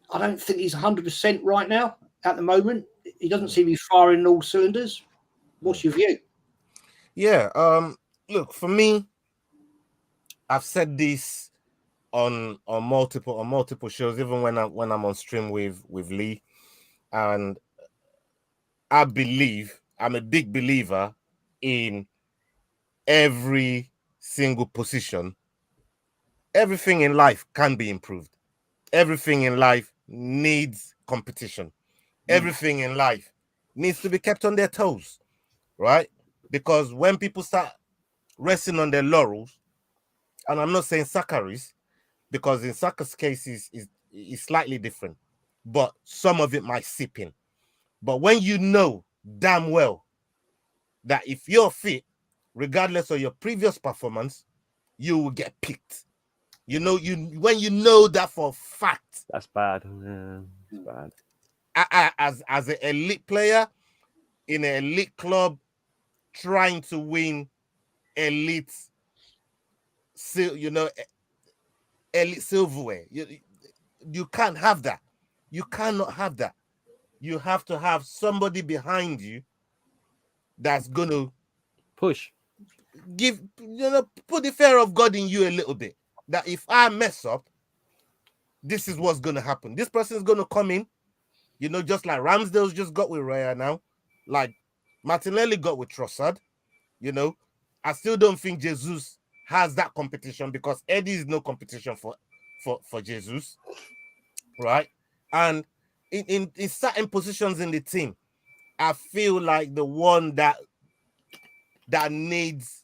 I don't think he's 100% right now at the moment. He doesn't seem to be firing all cylinders. What's your view? Yeah. Look, for me, I've said this on multiple shows, even when I'm on stream with Lee, and I believe I'm a big believer in every single position. Everything in life can be improved. Everything in life needs competition. Everything in life needs to be kept on their toes, right? Because when people start resting on their laurels, and I'm not saying Saka is, because in Saka's case is slightly different, but some of it might seep in. But when you know damn well that if you're fit, regardless of your previous performance, you will get picked. When you know that for a fact. That's bad. Yeah, it's bad. As an elite player in an elite club, trying to win elite, elite silverware. You can't have that. You cannot have that. You have to have somebody behind you that's gonna Push. Put the fear of God in you a little bit. That if I mess up, this is what's gonna happen. This person is gonna come in, just like Ramsdale's just got with Raya now, like Martinelli got with Trossard. I still don't think Jesus has that competition because Eddie is no competition for Jesus, right? And in certain positions in the team, I feel like the one that needs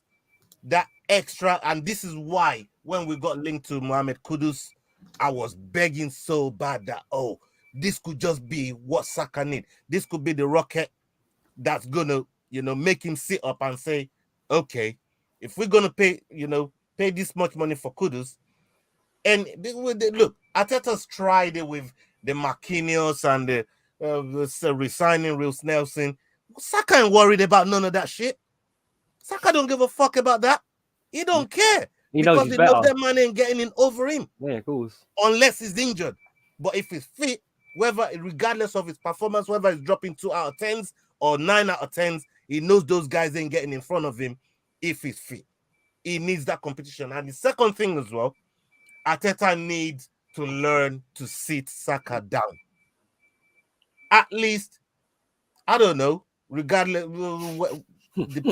that extra, and this is why when we got linked to Mohamed Kudus, I was begging so bad that this could just be what Saka need. This could be the rocket that's gonna make him sit up and say, okay, if we're gonna pay this much money for Kudus, and look, Arteta's tried it with the Marquinhos and the resigning Reels Nelson. Saka ain't worried about none of that shit. Saka don't give a fuck about that. He don't care. He knows that man ain't getting in over him. Yeah, of course. Unless he's injured. But if he's fit, regardless of his performance, whether he's dropping 2 out of 10s or 9 out of 10s, he knows those guys ain't getting in front of him if he's fit. He needs that competition. And the second thing as well, Arteta needs to learn to sit Saka down. At least, I don't know, regardless,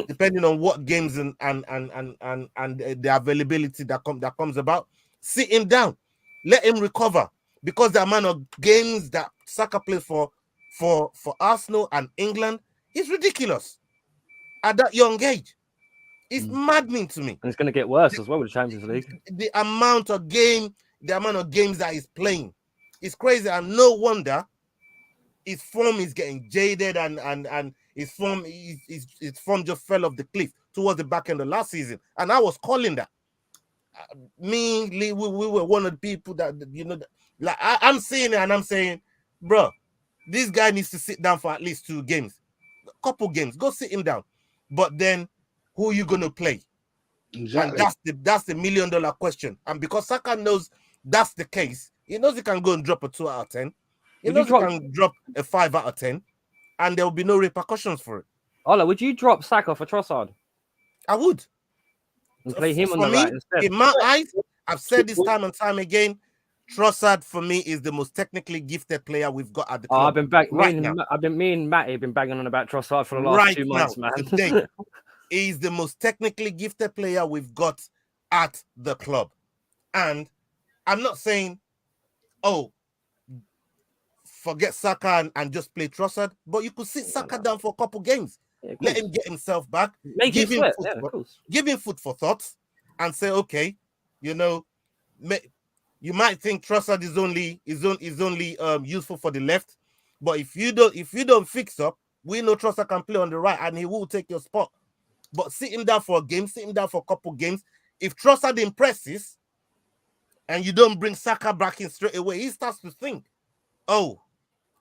depending on what games and the availability that comes about, sit him down, let him recover, because the amount of games that Saka plays for Arsenal and England is ridiculous at that young age. It's maddening to me. And it's going to get worse as well with the Champions League. The amount of games that he's playing is crazy, and no wonder his form is getting jaded, and his form just fell off the cliff towards the back end of last season. And I was calling that. Me, Lee, we were one of the people that like I'm seeing it and I'm saying, bro, this guy needs to sit down for at least 2 games, a couple games. Go sit him down. But then, who are you gonna play? Exactly. And that's the $1 million question. And because Saka knows that's the case, he knows he can go and drop a 2 out of 10. He knows he can drop a 5 out of 10, and there will be no repercussions for it. Ola, would you drop Saka for Trossard? I would. And play him on the me, right instead? In my eyes, I've said this time and time again, Trossard for me is the most technically gifted player we've got at the club. Me and Matty have been banging on about Trossard for the last 2 months, man. Today, he's the most technically gifted player we've got at the club. And I'm not saying, forget Saka and just play Trossard, but you could sit Saka down for a couple games. Yeah, let him get himself back. Give him food for thought, and say, okay, you might think Trossard is only useful for the left. But if you don't fix up, we know Trossard can play on the right and he will take your spot. But sit him down for a game, sit him down for a couple games. If Trossard impresses and you don't bring Saka back in straight away, he starts to think, oh,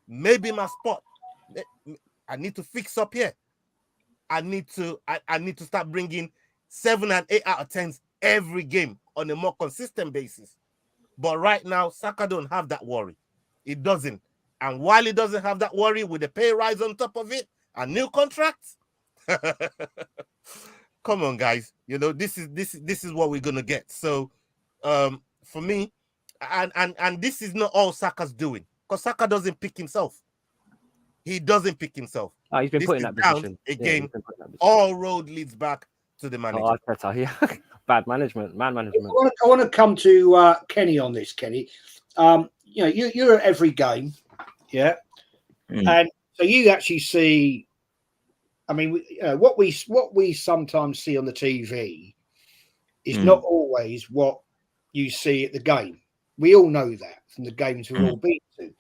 maybe my spot. I need to fix up here. I need to start bringing 7 and 8 out of 10s every game on a more consistent basis. But right now, Saka don't have that worry. It doesn't. And while he doesn't have that worry with the pay rise on top of it, a new contract, come on, guys. You know, this is what we're gonna get. So for me, and this is not all Saka's doing, because Saka doesn't pick himself. He doesn't pick himself. Oh, he's been put in that position. Again, all road leads back to the manager. Oh, Arteta, yeah. Bad management, man management. I want to come to Kenny on this, Kenny. You know, you're at every game, yeah, and so you actually see. I mean, what we sometimes see on the TV is not always what you see at the game. We all know that from the games we've all been to.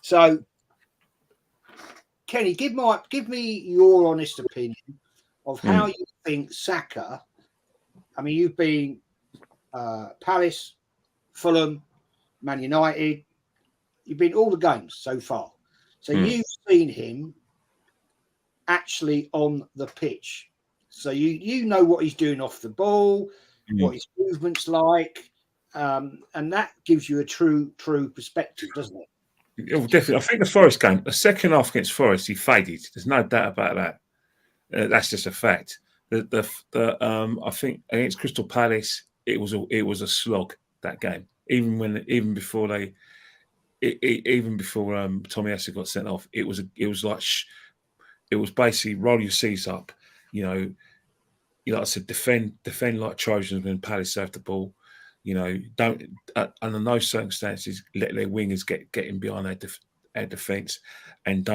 So, Kenny, give me your honest opinion of how you think Saka. I mean, you've been Palace, Fulham, Man United. You've been all the games so far. So you've seen him actually on the pitch. So you know what he's doing off the ball, what his movement's like, and that gives you a true perspective, doesn't it? Yeah, definitely. I think the Forest game, the second half against Forest, he faded. There's no doubt about that. That's just a fact. I think against Crystal Palace, it was a slog, that game. Even before Tomiyasu got sent off, it was basically roll your C's up. You know, like I said, defend like Trojans when Palace have the ball. You know, don't under no circumstances let their wingers get in behind our defence, and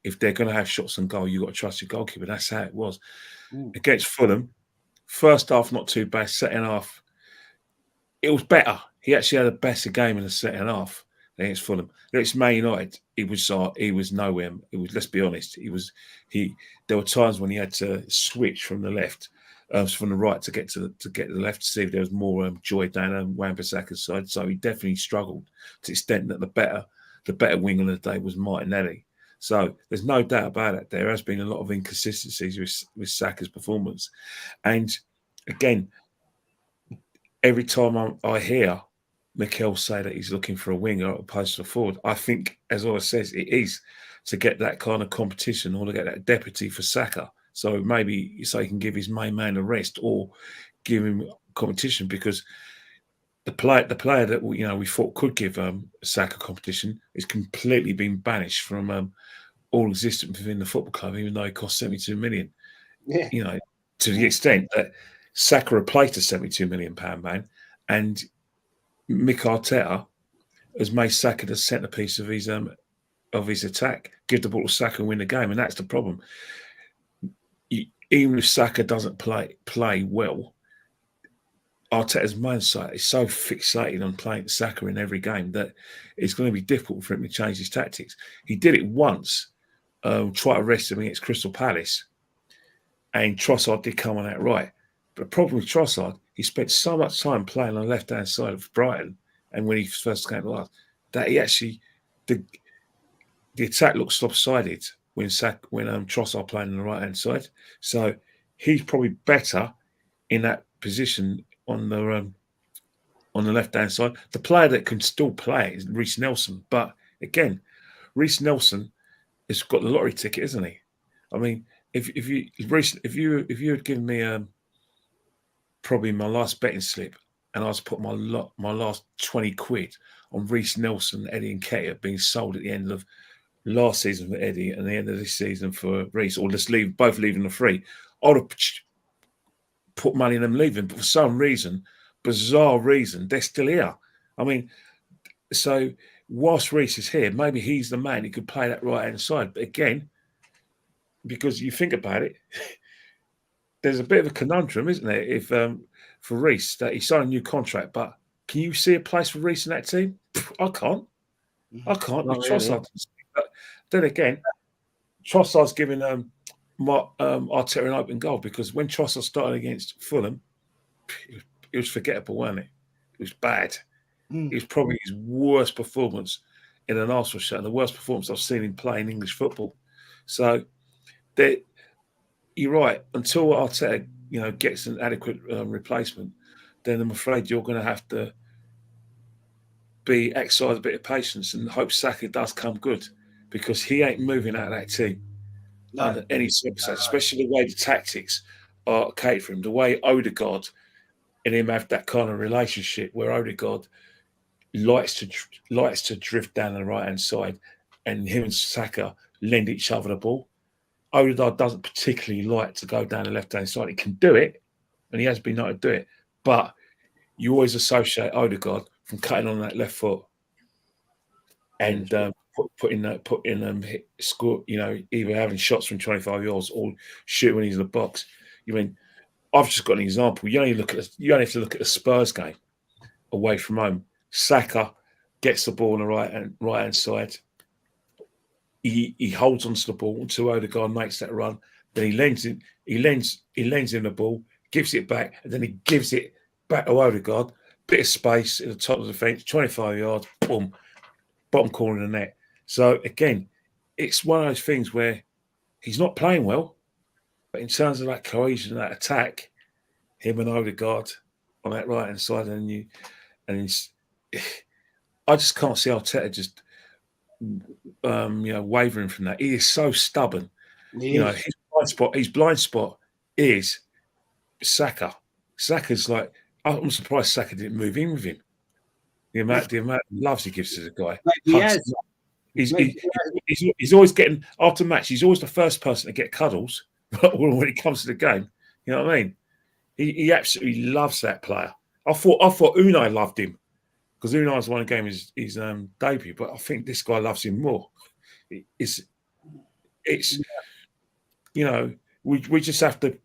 if they're going to have shots on goal, you got to trust your goalkeeper. That's how it was against Fulham. First half not too bad. Second half, it was better. He actually had a better game in the second half against Fulham. Against Man United, he was nowhere. Let's be honest. There were times when he had to switch from the left. From the right to get to the left to see if there was more joy down Wan-Bissaka's side. So he definitely struggled to the extent that the better wing on the day was Martinelli. So there's no doubt about it. There has been a lot of inconsistencies with Saka's performance. And again, every time I hear Mikel say that he's looking for a winger opposed to a forward, I think, as I says, it is to get that kind of competition or to get that deputy for Saka. So maybe he can give his main man a rest or give him competition, because the player that we thought could give Saka competition is completely been banished from all existence within the football club, even though it cost 72 million. Yeah. You know, to the extent that Saka replaced a 72 million pound man, and Mikel Arteta has made Saka the centrepiece of his attack. Give the ball to Saka and win the game, and that's the problem. Even if Saka doesn't play well, Arteta's mindset is so fixated on playing Saka in every game that it's going to be difficult for him to change his tactics. He did it once, try to rest him against Crystal Palace, and Trossard did come on that right. But the problem with Trossard, he spent so much time playing on the left-hand side of Brighton, and when he first came to last, that he actually the attack looked lopsided when Trossard playing on the right-hand side. So he's probably better in that position on the left-hand side. The player that can still play is Reece Nelson. But again, Reece Nelson has got the lottery ticket, isn't he? I mean, if you had given me probably my last betting slip, and I was put my last 20 quid on Reece Nelson, Eddie Nketiah being sold at the end of last season for Eddie and the end of this season for Reece, or just both leaving the free, I would have put money in them leaving. But for some reason, bizarre reason, they're still here. I mean, so whilst Reece is here, maybe he's the man who could play that right-hand side. But again, because you think about it, there's a bit of a conundrum, isn't there, if for Reece, that he signed a new contract, but can you see a place for Reece in that team? I can't. Not really. then again, Trossard's giving Arteta an open goal, because when Trossard started against Fulham, it was forgettable, wasn't it? It was bad. It was probably his worst performance in an Arsenal shirt, and the worst performance I've seen him play in English football. So you're right. Until Arteta, gets an adequate replacement, then I'm afraid you're going to have to exercise a bit of patience and hope Saka does come good, because he ain't moving out of that team under any circumstance, especially the way the tactics are catered for him, the way Odegaard and him have that kind of relationship where Odegaard likes to drift down the right hand side, and him and Saka lend each other the ball. Odegaard doesn't particularly like to go down the left hand side. He can do it, and he has been able to do it, but you always associate Odegaard from cutting on that left foot and score. Either having shots from 25 yards or shooting when he's in the box. I've just got an example. You only have to look at the Spurs game away from home. Saka gets the ball on the right hand side. He holds onto the ball until Odegaard makes that run. Then he lends him the ball, gives it back, and then he gives it back to Odegaard. Bit of space at the top of the fence, 25 yards, boom, bottom corner of the net. So again, it's one of those things where he's not playing well, but in terms of that cohesion, that attack, him and Odegaard on that right hand side, I just can't see Arteta just wavering from that. He is so stubborn. His blind spot is Saka. Saka's like, I'm surprised Saka didn't move in with him. The amount of loves he gives to the guy. He's always getting, after match, he's always the first person to get cuddles when it comes to the game. You know what I mean? He absolutely loves that player. I thought Unai loved him, because Unai's won a game his debut, but I think this guy loves him more. We just have to,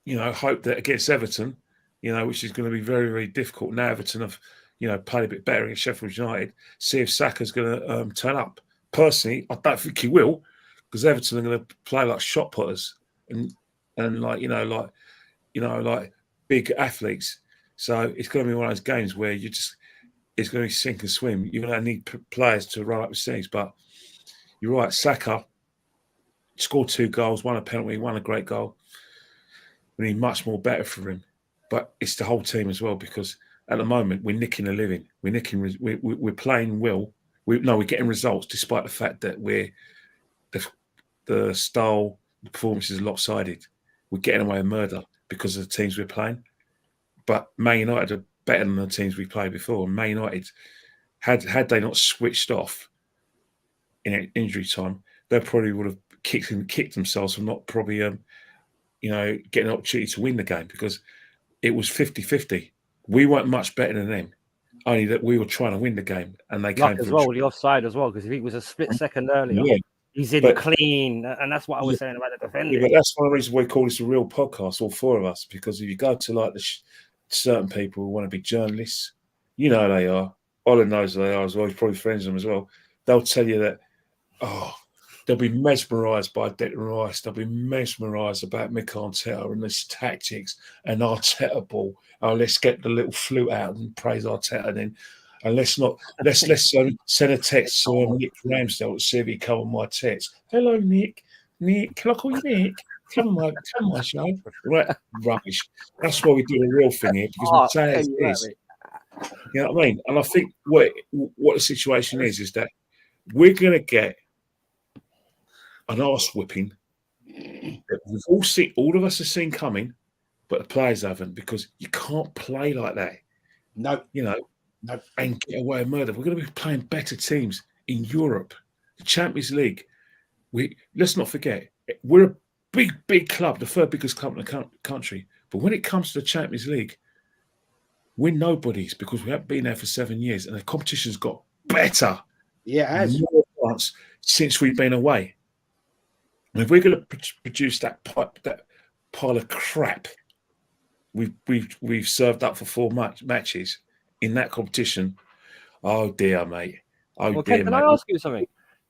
hope that against Everton, which is going to be very, very difficult. Now Everton have, played a bit better against Sheffield United. See if Saka's going to turn up. Personally, I don't think he will, because Everton are going to play like shot putters and like big athletes. So it's going to be one of those games where it's going to be sink and swim. You're going to need players to run up the seas. But you're right, Saka scored 2 goals, one a penalty, one a great goal. We need much more better for him. But it's the whole team as well, because at the moment we're nicking a living. We're playing well. We're getting results despite the fact that the style, the performance is lopsided. We're getting away with murder because of the teams we're playing. But Man United are better than the teams we played before. And Man United, had they not switched off in injury time, they probably would have kicked themselves for not probably getting an opportunity to win the game, because it was 50-50. We weren't much better than them, only that we were trying to win the game, and they came as well, the offside as well, because if he was a split second earlier, he's in clean, and that's what I was saying about the defender. Yeah, but that's one of the reasons we call this a real podcast, all 4 of us, because if you go to like certain people who want to be journalists, they are. Olin knows they are as well. He's probably friends with them as well. They'll tell you that, they'll be mesmerised by Declan Rice. They'll be mesmerised about Mikel Arteta and his tactics and Arteta ball. Oh, let's get the little flute out and praise Arteta then. And let's send a text to Nick Ramsdale to see if he covered my text. Hello, Nick. Nick, can I call you Nick? Come on, show. Right, rubbish. That's why we do the real thing here, because we say it is. You know what I mean? And I think what the situation is that we're going to get an arse whipping that we've all of us have seen coming, but the players haven't, because you can't play like that. No. And get away with murder. We're going to be playing better teams in Europe, the Champions League. Let's not forget, we're a big club, the 3rd biggest club in the country. But when it comes to the Champions League, we're nobodies, because we haven't been there for 7 years, and the competition's got better. Yeah, it has. More since we've been away. And if we're going to produce that pile of crap we've served up for 4 matches in that competition, oh dear, mate. Can I ask you something?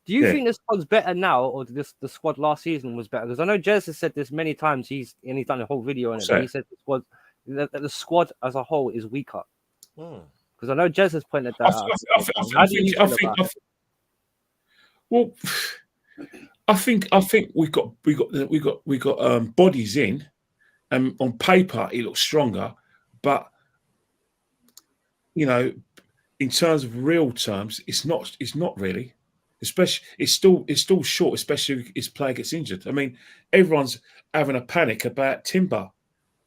Do you think the squad's better now, or the squad last season was better? Because I know Jez has said this many times. He's done a whole video on it. But he said the squad as a whole is weaker. Because I know Jez has pointed that out. I think we got bodies in, and on paper it looks stronger, but in terms of real terms, it's not really. Especially, it's still short, especially if his player gets injured. I mean, everyone's having a panic about Timber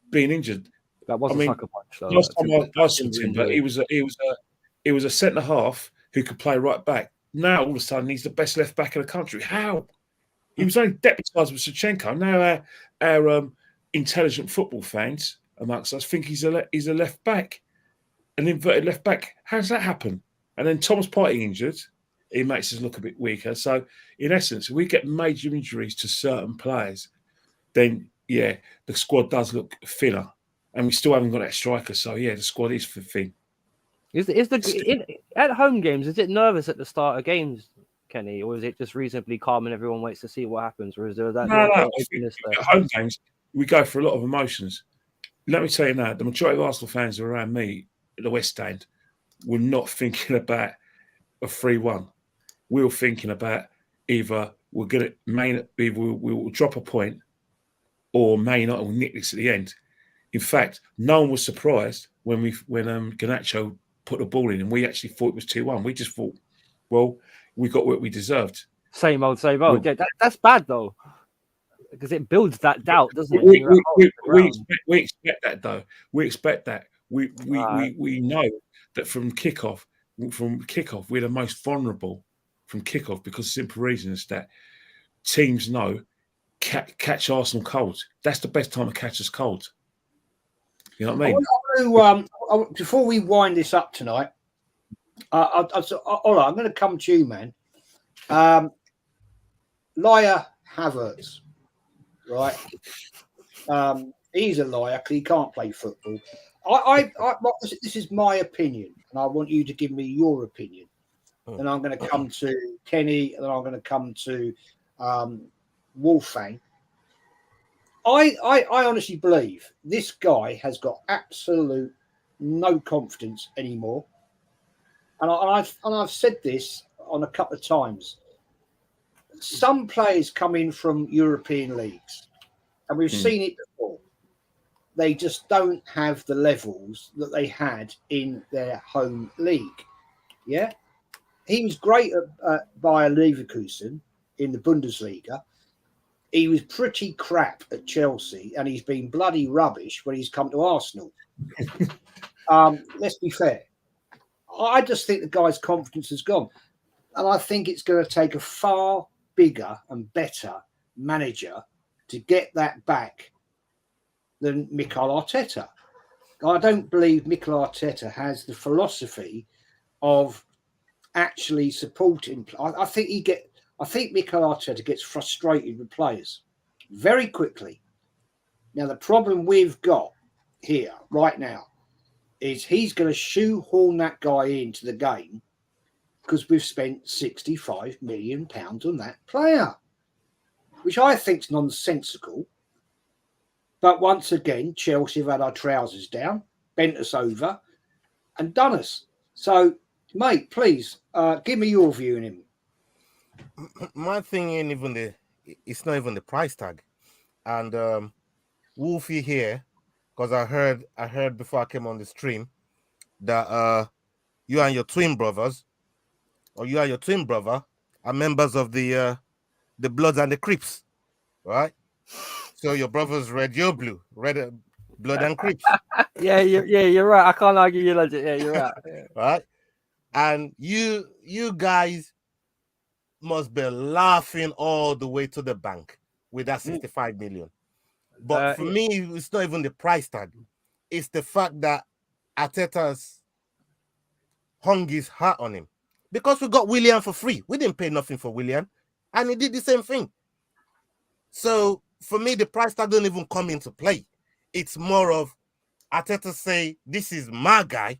being injured. That was a sucker punch. Though, last time I saw Timber, he was a centre half who could play right back. Now all of a sudden he's the best left back in the country. How? He was only deputised with Shevchenko. Now our intelligent football fans amongst us think he's a left back, an inverted left back. How does that happen? And then Thomas Partey injured. It makes us look a bit weaker. So, in essence, if we get major injuries to certain players, then, the squad does look thinner. And we still haven't got that striker. So, the squad is thin. At home games, is it nervous at the start of games, Kenny? Or is it just reasonably calm and everyone waits to see what happens? Or is there that? No. At home games, we go for a lot of emotions. Let me tell you now, the majority of Arsenal fans are around me at the West Stand. We're not thinking about a 3-1. We were thinking about either we'll drop a point, or Man United will nick this at the end. In fact, no one was surprised when Garnacho put the ball in, and we actually thought it was 2-1. We just thought, well, we got what we deserved. Same old. Yeah, that's bad though, because it builds that doubt, doesn't it? We expect that though. We expect that. We know that from kickoff, we're the most vulnerable. From kickoff, because simple reason is that teams know catch Arsenal cold. That's the best time to catch us cold. You know what I mean? Before we wind this up tonight, all right, I'm going to come to you, man. Liar Havertz, right? He's a liar because he can't play football. This is my opinion, and I want you to give me your opinion. Then I'm going to come to Kenny, and then I'm going to come to Wolfgang. I honestly believe this guy has got absolute no confidence anymore, and I've said this on a couple of times. Some players come in from European leagues, and we've seen it before. They just don't have the levels that they had in their home league. Yeah. He was great at Bayer Leverkusen in the Bundesliga. He was pretty crap at Chelsea, and he's been bloody rubbish when he's come to Arsenal. Let's be fair. I just think the guy's confidence has gone. And I think it's going to take a far bigger and better manager to get that back than Mikel Arteta. I don't believe Mikel Arteta has the philosophy of actually supporting. I think Mikel Arteta gets frustrated with players very quickly. Now, the problem we've got here right now is he's going to shoehorn that guy into the game because we've spent £65 million on that player, which I think is nonsensical. But once again, Chelsea have had our trousers down, bent us over, and done us. So, mate, please give me your view on him. My thing ain't it's not even the price tag. And Wolfie here, because I heard before I came on the stream that you and your twin brothers, or you and your twin brother, are members of the Bloods and the Crips, right? So your brother's red, you're blue, Blood and Crips. Yeah, you're right. I can't argue your logic. Yeah, you're right. Yeah. Right? And you guys must be laughing all the way to the bank with that 65 million. But for me, it's not even the price tag. It's the fact that Arteta's hung his hat on him. Because we got Willian for free. We didn't pay nothing for Willian. And he did the same thing. So for me, the price tag don't even come into play. It's more of Arteta say, this is my guy.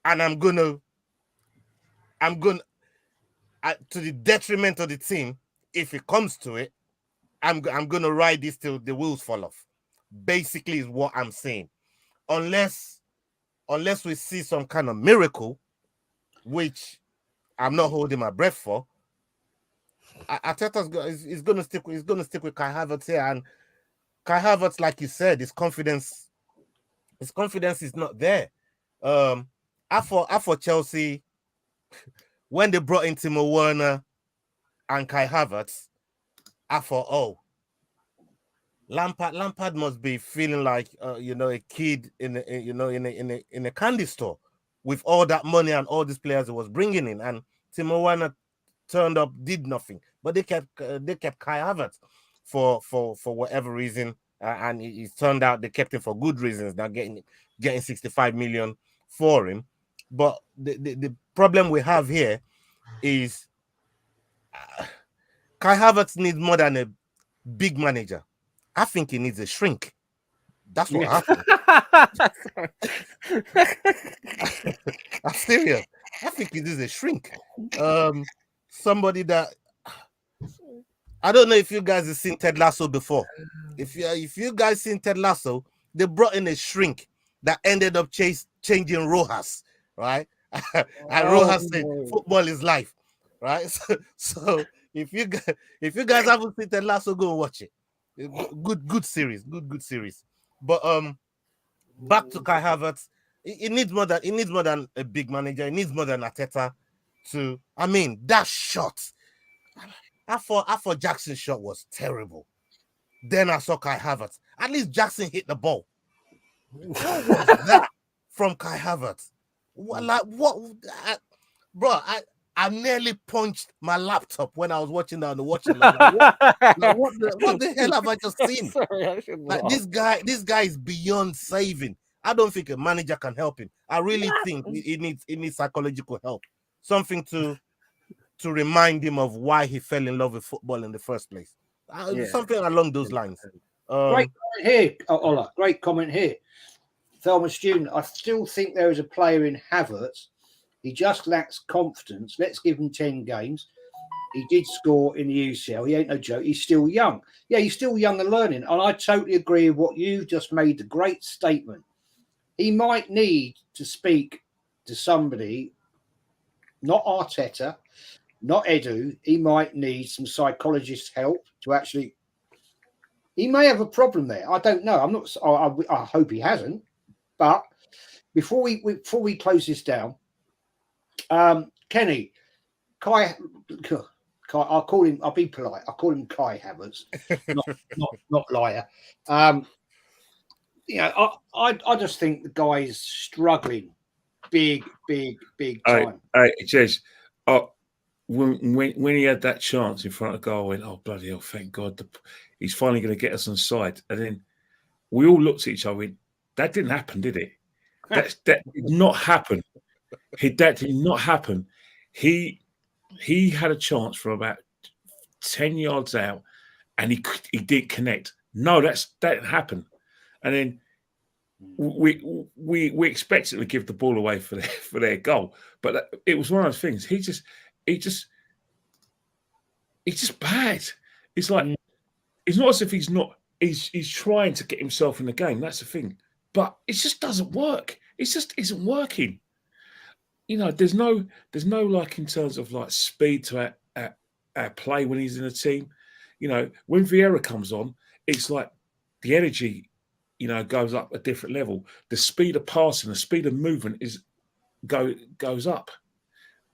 And I'm gonna to the detriment of the team, if it comes to it, I'm going to ride this till the wheels fall off. Basically, is what I'm saying. Unless we see some kind of miracle, which I'm not holding my breath for, Arteta is going to stick with Kai Havertz here, and Kai Havertz, like you said, his confidence is not there. I thought Chelsea, when they brought in Timo Werner and Kai Havertz, I thought, oh, Lampard must be feeling like a kid in a candy store with all that money and all these players he was bringing in, and Timo Werner turned up, did nothing, but they kept Kai Havertz for whatever reason, and it turned out they kept him for good reasons. Now getting 65 million for him, but the problem we have here is Kai Havertz needs more than a big manager. I think he needs a shrink. That's what I think. I'm serious. I think he needs a shrink. Somebody that I don't know if you guys have seen Ted Lasso before. If you guys seen Ted Lasso, they brought in a shrink that ended up changing Rojas, right? And Rojas said, "Football is life," right? So if you guys haven't seen Ted Lasso, go watch it. Good series, good series. But back to Kai Havertz, he needs more than a big manager. He needs more than Arteta to. I mean, that shot. I thought Jackson's shot was terrible. Then I saw Kai Havertz. At least Jackson hit the ball. What was that from Kai Havertz? Bro? I nearly punched my laptop when I was watching that on the watching. What the hell have I just seen? Sorry, this guy is beyond saving. I don't think a manager can help him. I really think he needs psychological help. Something to remind him of why he fell in love with football in the first place. Something along those lines. Great comment here, Ola. Great comment here. Thelma Student, I still think there is a player in Havertz. He just lacks confidence. Let's give him 10 games. He did score in the UCL. He ain't no joke. He's still young. Yeah, he's still young and learning. And I totally agree with what you just made, the great statement. He might need to speak to somebody, not Arteta, not Edu. He might need some psychologist help to actually. He may have a problem there. I don't know. I'm not. I hope he hasn't. But before we close this down, Kenny, Kai, I'll call him. I'll be polite. I'll call him Kai Havertz, not liar. I just think the guy's struggling, big time. Hey, Jez, when he had that chance in front of goal, I went, "Oh bloody hell! Thank God, he's finally going to get us on side." And then we all looked at each other. And went, that didn't happen, did it? That did not happen. That did not happen. He had a chance from about 10 yards out, and he did connect. No, that didn't happen. And then we expected to give the ball away for their goal, but it was one of those things. He's just bad. It's like it's not as if he's not. He's trying to get himself in the game. That's the thing, but it just doesn't work. It just isn't working. You know, there's no like in terms of like speed to our play when he's in a team. You know, when Vieira comes on, it's like the energy, you know, goes up a different level. The speed of passing, the speed of movement goes up,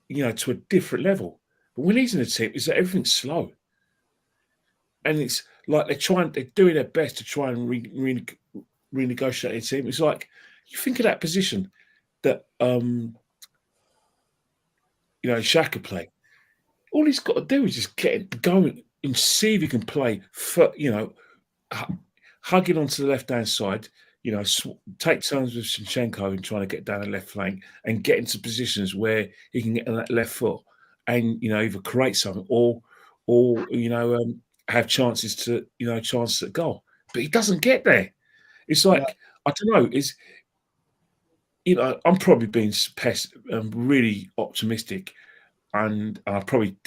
you know, to a different level. But when he's in a team, it's like everything's slow, and it's like they're doing their best to try and renegotiate a team. It's like you think of that position that you know, Saka play. All he's got to do is just get it going and see if he can play, you know, hugging onto the left-hand side, you know, take turns with Zinchenko and trying to get down the left flank and get into positions where he can get on that left foot and, you know, either create something or you know, have chances at goal. But he doesn't get there. It's like, I don't know, you know, I'm probably being really optimistic. and probably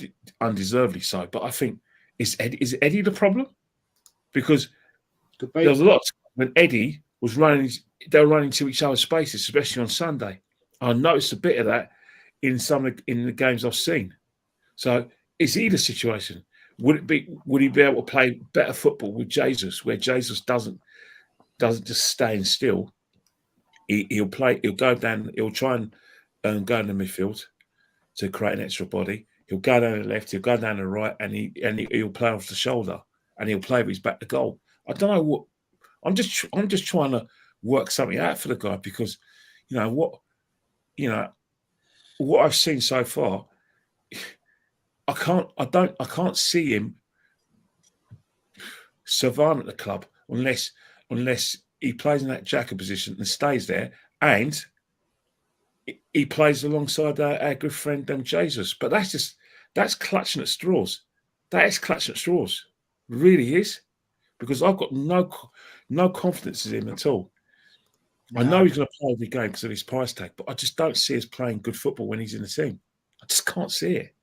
undeservedly so. But I think is Eddie the problem? Because there was a lot of time when Eddie was running, they were running to each other's spaces, especially on Sunday. I noticed a bit of that in the games I've seen. So is he the situation? Would he be able to play better football with Jesus, where Jesus doesn't just stand still? He'll go down, he'll try and go in the midfield to create an extra body. He'll go down the left, he'll go down the right, and he'll play off the shoulder, and he'll play with his back to goal. I don't know what. I'm just trying to work something out for the guy, because what I've seen so far, I can't see him surviving at the club unless he plays in that jacker position and stays there, and he plays alongside our good friend Jesus. But that's clutching at straws. That is clutching at straws. It really is. Because I've got no confidence in him at all. No. I know he's going to play every game because of his price tag, but I just don't see us playing good football when he's in the team. I just can't see it.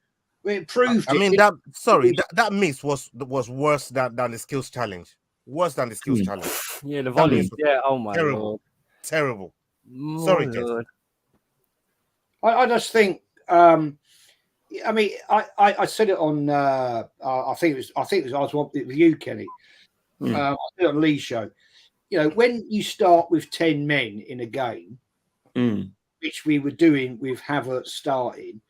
Well, it proved. I mean, that miss was worse than the skills challenge. Worse than the skills challenge. Yeah, the volume. Yeah, oh my Lord. Terrible. Sorry, Lord. I just think. I mean, I said it on. I think it was. I was with you, Kenny. I did it on Lee's show. When you start with 10 men in a game, which we were doing with Havertz starting,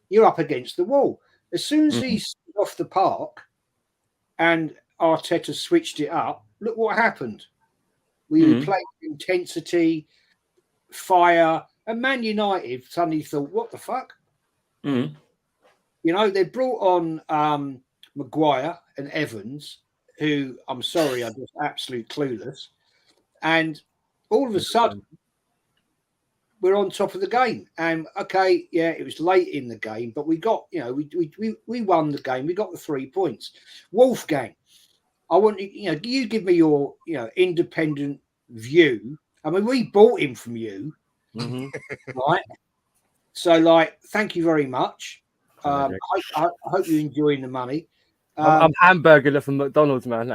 you're up against the wall. As soon as he's off the park and Arteta switched it up, look what happened. We played intensity, fire, and Man United suddenly thought, what the fuck? They brought on Maguire and Evans, who, I'm sorry, are just absolute clueless. And all of a sudden, we're on top of the game. And, okay, yeah, it was late in the game, but we got, we won the game. We got the 3 points. Wolfgang, I want you give me your, independent view. I mean, we bought him from you, right? So, thank you very much. I hope you're enjoying the money. I'm hamburger from McDonald's, man.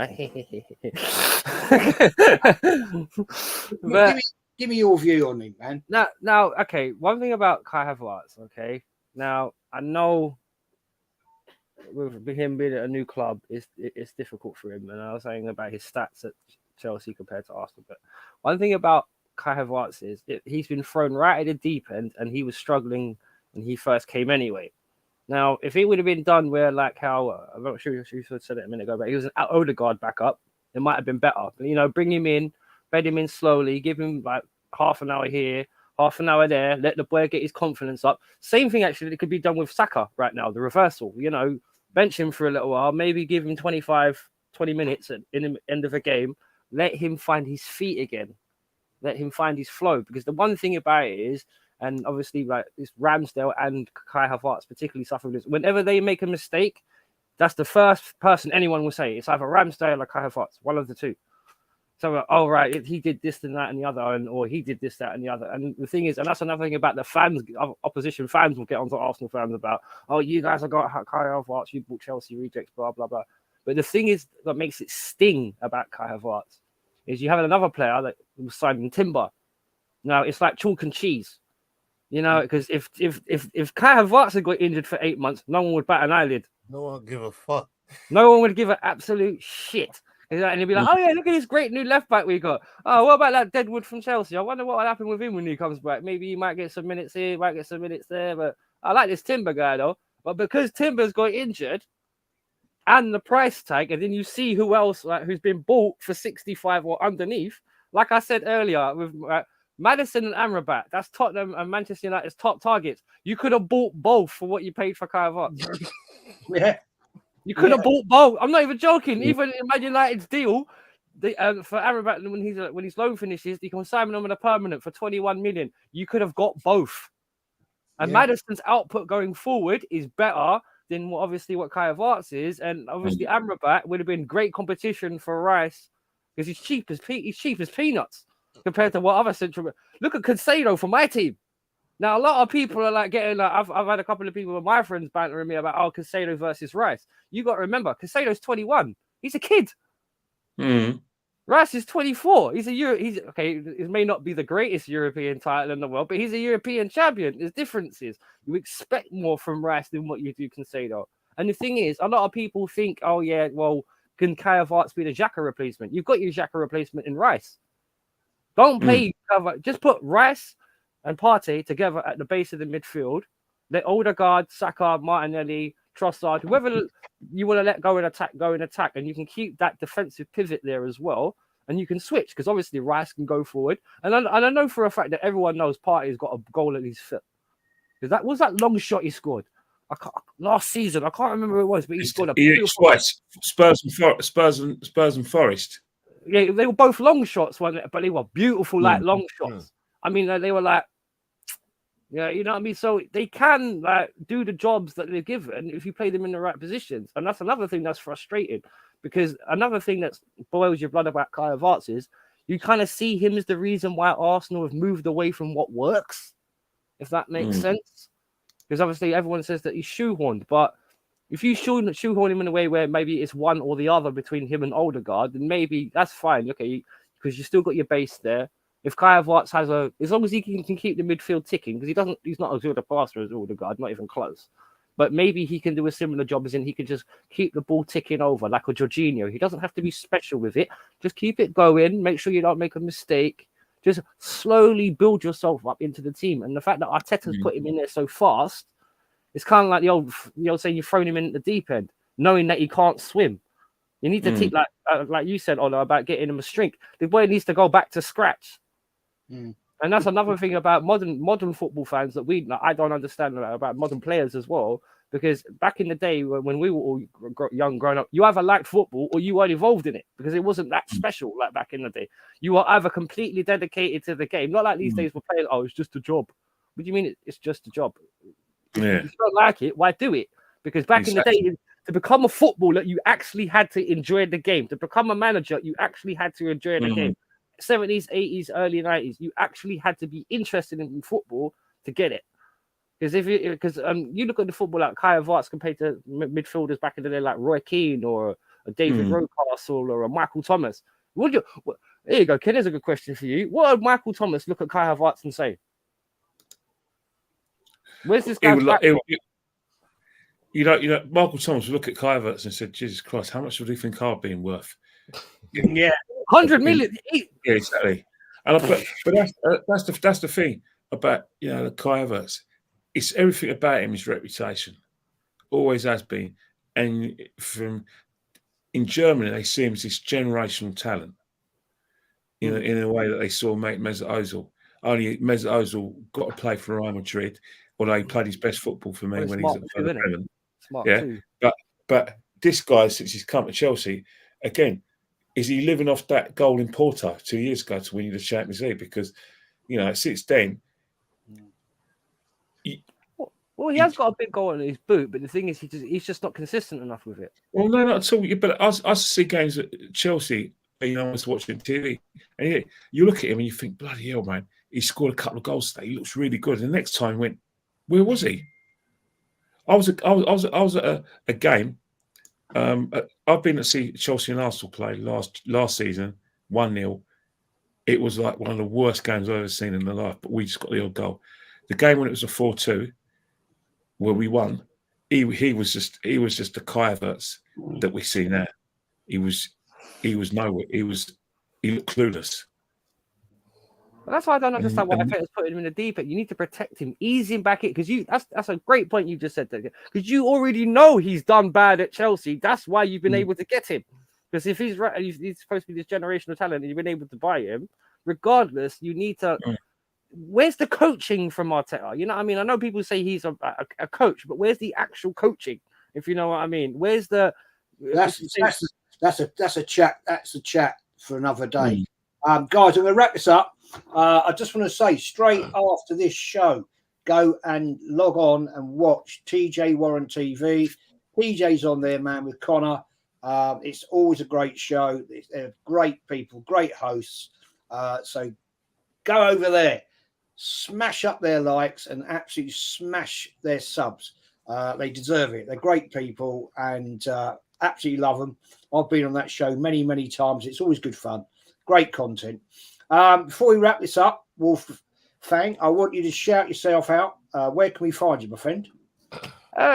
But, give me your view on him, man. Now, okay. One thing about Kai Havertz, okay. Now I know with him being at a new club, it's difficult for him. And I was saying about his stats at Chelsea compared to Arsenal. But one thing about Kai Havertz is he's been thrown right at the deep end, and he was struggling when he first came anyway. Now, if it would have been done where, how I'm not sure if you said it a minute ago, but he was an Odegaard backup, it might have been better. Bring him in, bed him in slowly, give him half an hour here, half an hour there, let the boy get his confidence up. Same thing, actually, it could be done with Saka right now, the reversal. Bench him for a little while, maybe give him 20 minutes in the end of a game, let him find his feet again, let him find his flow. Because the one thing about it is, and obviously, this Ramsdale and Kai Havertz particularly suffer this. Whenever they make a mistake, that's the first person anyone will say. It's either Ramsdale or Kai Havertz, one of the two. So, right, he did this and that and the other, or he did this, that, and the other. And the thing is, and that's another thing about the fans, opposition fans will get onto Arsenal fans about, you guys have got Kai Havertz, you bought Chelsea rejects, blah, blah, blah. But the thing is that makes it sting about Kai Havertz is you have another player that was signed in Timber. Now, it's like chalk and cheese. Because if Kai Havertz had got injured for 8 months, no one would bat an eyelid. No one would give a fuck. No one would give an absolute shit. And he'd be like, oh, yeah, look at this great new left back we got. Oh, what about that Deadwood from Chelsea? I wonder what will happen with him when he comes back. Maybe he might get some minutes here, might get some minutes there. But I like this Timber guy, though. But because Timber's got injured and the price tag, and then you see who else who's been bought for 65 or underneath, like I said earlier, with Maddison and Amrabat, that's Tottenham and Manchester United's top targets. You could have bought both for what you paid for Kai Havertz. Yeah. You could have bought both. I'm not even joking. Even in Man United's deal, for Amrabat, when his loan finishes, you can sign him on a permanent for 21 million. You could have got both. And Maddison's output going forward is better than what Kai Havertz is. And obviously Amrabat would have been great competition for Rice because he's cheap as peanuts compared to what other central. Look at Cancelo for my team. Now, a lot of people are like getting like, I've had a couple of people with my friends bantering me about, oh, Caicedo versus Rice. You got to remember, Caicedo's 21. He's a kid. Mm. Rice is 24. He's okay. It may not be the greatest European title in the world, but he's a European champion. There's differences. You expect more from Rice than what you do Caicedo. And the thing is, a lot of people think, oh yeah, well, can Kai Havertz be the Xhaka replacement? You've got your Xhaka replacement in Rice. Don't play. Just put Rice and Partey together at the base of the midfield. Let Odegaard, Saka, Martinelli, Trossard, whoever you want to let go in attack, and you can keep that defensive pivot there as well, and you can switch because obviously Rice can go forward, and I know for a fact that everyone knows Partey's got a goal at his foot. Because that was that long shot he scored last season. I can't remember who it was, but he scored a beautiful twice. Spurs and Forest. Yeah, they were both long shots, but they were beautiful, like long shots. I mean, they were like. Yeah, you know what I mean? So they can like do the jobs that they're given if you play them in the right positions. And that's another thing that's frustrating, because another thing that boils your blood about Kai Havertz is you kind of see him as the reason why Arsenal have moved away from what works, if that makes sense. Because obviously everyone says that he's shoehorned, but if you shoehorn him in a way where maybe it's one or the other between him and Odegaard, then maybe that's fine, okay, because you still got your base there. If Kai Havertz has as long as he can keep the midfield ticking, because he's not as good a passer as Odegaard, not even close. But maybe he can do a similar job as in he can just keep the ball ticking over like a Jorginho. He doesn't have to be special with it. Just keep it going. Make sure you don't make a mistake. Just slowly build yourself up into the team. And the fact that Arteta's put him in there so fast, it's kind of like the old saying, you've thrown him in at the deep end, knowing that he can't swim. You need to take like you said, Ola, about getting him a strength. The boy needs to go back to scratch. And that's another thing about modern football fans that I don't understand about modern players as well. Because back in the day when we were all young, growing up, you either liked football or you weren't involved in it because it wasn't that special. Like back in the day, you were either completely dedicated to the game, not like these days we're playing. Oh, it's just a job. What do you mean it's just a job? Yeah. If you don't like it, why do it? Because back in the day, to become a footballer, you actually had to enjoy the game. To become a manager, you actually had to enjoy the game. 70s, 80s, early 90s, you actually had to be interested in football to get it. Because you look at the football like Kai Havertz compared to midfielders back in the day like Roy Keane or a David Rocastle or a Michael Thomas. Here you go, Ken. There's a good question for you. What would Michael Thomas look at Kai Havertz and say? Where's this guy? Michael Thomas would look at Kai Havertz and said, "Jesus Christ, how much would he think I've been worth?" Yeah. 100 million. Yeah, exactly. But that's the thing about the Kai Havertz. It's everything about him is reputation, always has been. And in Germany, they see him as this generational talent. In a way that they saw Mesut Ozil. Only Mesut Ozil got to play for Real Madrid, although he played his best football for me when he was at the Smart too. But this guy, since he's come to Chelsea, again. Is he living off that goal in Porto 2 years ago to win the Champions League? Because, since then... He has got a big goal in his boot, but the thing is, he's just not consistent enough with it. Well, no, not at all. But I see games at Chelsea, I was watching TV, and you look at him and you think, bloody hell, man, he scored a couple of goals today. He looks really good. And the next time went, where was he? I was at a game... I've been to see Chelsea and Arsenal play last season, 1-0. It was like one of the worst games I've ever seen in my life, but we just got the odd goal. The game when it was a 4-2, where we won, he was just the Kai Havertz that we see now. He was nowhere. He looked clueless. But that's why I don't understand why Arteta's putting him in the deep end. You need to protect him, ease him back in, because that's a great point you just said there. Because you already know he's done bad at Chelsea. That's why you've been able to get him. Because if he's right, he's supposed to be this generational talent, and you've been able to buy him. Regardless, you need to. Where's the coaching from Arteta? You know what I mean? I know people say he's a coach, but where's the actual coaching? If you know what I mean, where's the? That's a chat. That's a chat for another day. Guys, I'm going to wrap this up. I just want to say, straight after this show, go and log on and watch TJ Warren TV. TJ's on there, man, with Connor. It's always a great show. They're great people, great hosts. So go over there. smash up their likes and absolutely smash their subs. They deserve it. They're great people and absolutely love them. I've been on that show many, many times. It's always good fun. Great content. Before we wrap this up, Wolf Fang, I want you to shout yourself out. Where can we find you, my friend?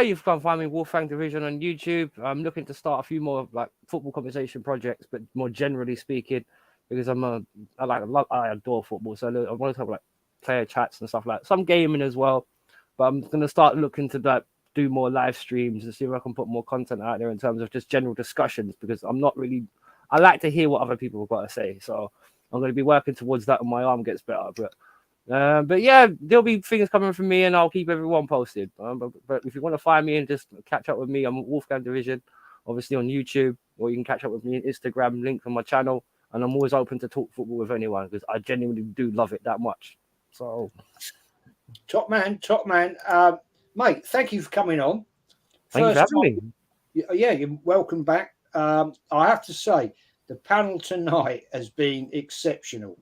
You can find me Wolfgang Division on YouTube. I'm looking to start a few more like football conversation projects, but more generally speaking, because I adore football, so I want to have like player chats and stuff like that. Some gaming as well, but I'm going to start looking to like do more live streams and see if I can put more content out there in terms of just general discussions, because I like to hear what other people have got to say, so I'm going to be working towards that when my arm gets better. But yeah, there'll be things coming from me, and I'll keep everyone posted. But if you want to find me and just catch up with me, I'm Wolfgang Division, obviously on YouTube, or you can catch up with me on Instagram, link on my channel. And I'm always open to talk football with anyone because I genuinely do love it that much. So, top man, mate. Thank you for coming on. Thank you for having me. Yeah, you're welcome back. I have to say, the panel tonight has been exceptional.